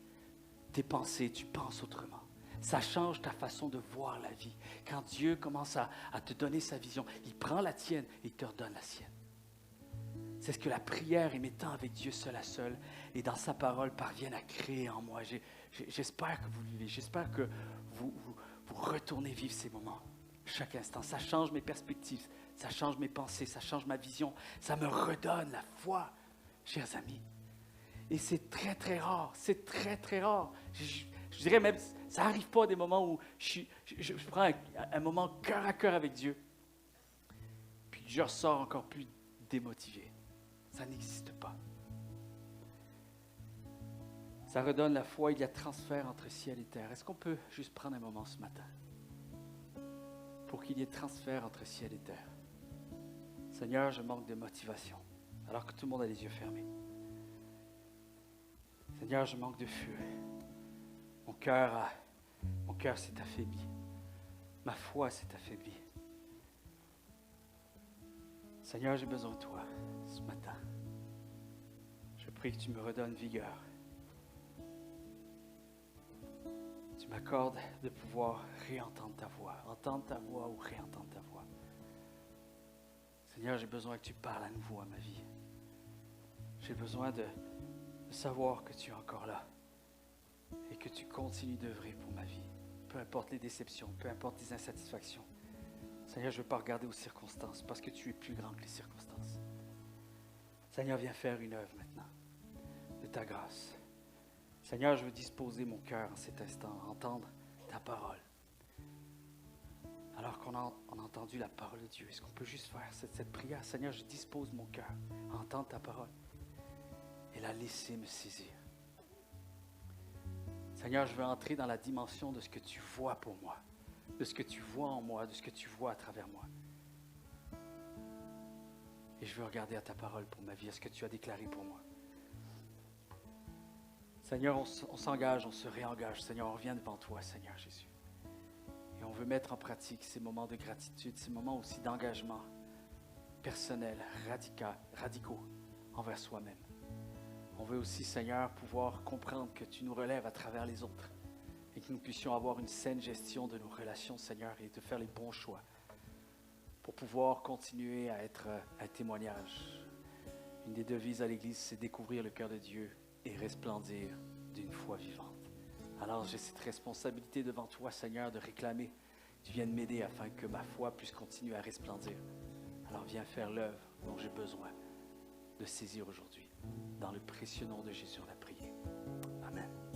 tes pensées, tu penses autrement. Ça change ta façon de voir la vie. Quand Dieu commence à te donner sa vision, il prend la tienne et il te redonne la sienne. C'est ce que la prière et mes temps avec Dieu seul à seul et dans sa parole parviennent à créer en moi. J'espère que vous vivez, j'espère que vous retournez vivre ces moments chaque instant. Ça change mes perspectives, ça change mes pensées, ça change ma vision, ça me redonne la foi, chers amis. Et c'est très, très rare, c'est très, très rare. Je dirais même, ça n'arrive pas des moments où je prends un moment cœur à cœur avec Dieu, puis je ressors encore plus démotivé. Ça n'existe pas. Ça redonne la foi, il y a transfert entre ciel et terre. Est-ce qu'on peut juste prendre un moment ce matin pour qu'il y ait transfert entre ciel et terre? Seigneur, je manque de motivation, alors que tout le monde a les yeux fermés. Seigneur, je manque de feu. Mon cœur s'est affaibli. Ma foi s'est affaiblie. Seigneur, j'ai besoin de toi ce matin. Je prie que tu me redonnes vigueur. Tu m'accordes de pouvoir réentendre ta voix, entendre ta voix ou réentendre ta voix. Seigneur, j'ai besoin que tu parles à nouveau à ma vie. J'ai besoin de savoir que tu es encore là et que tu continues d'œuvrer pour ma vie. Peu importe les déceptions, peu importe les insatisfactions. Seigneur, je ne veux pas regarder aux circonstances parce que tu es plus grand que les circonstances. Seigneur, viens faire une œuvre maintenant de ta grâce. Seigneur, je veux disposer mon cœur en cet instant, à entendre ta parole. Alors qu'on a entendu la parole de Dieu, est-ce qu'on peut juste faire cette prière? Seigneur, je dispose mon cœur à entendre ta parole et la laisser me saisir. Seigneur, je veux entrer dans la dimension de ce que tu vois pour moi, de ce que tu vois en moi, de ce que tu vois à travers moi. Et je veux regarder à ta parole pour ma vie, à ce que tu as déclaré pour moi. Seigneur, on s'engage, on se réengage. Seigneur, on revient devant toi, Seigneur Jésus. Et on veut mettre en pratique ces moments de gratitude, ces moments aussi d'engagement personnel, radicaux envers soi-même. On veut aussi, Seigneur, pouvoir comprendre que tu nous relèves à travers les autres et que nous puissions avoir une saine gestion de nos relations, Seigneur, et de faire les bons choix pour pouvoir continuer à être un témoignage. Une des devises à l'Église, c'est découvrir le cœur de Dieu et resplendir d'une foi vivante. Alors j'ai cette responsabilité devant toi, Seigneur, de réclamer que tu viennes m'aider afin que ma foi puisse continuer à resplendir. Alors viens faire l'œuvre dont j'ai besoin de saisir aujourd'hui. Dans le précieux nom de Jésus, on a prié. Amen.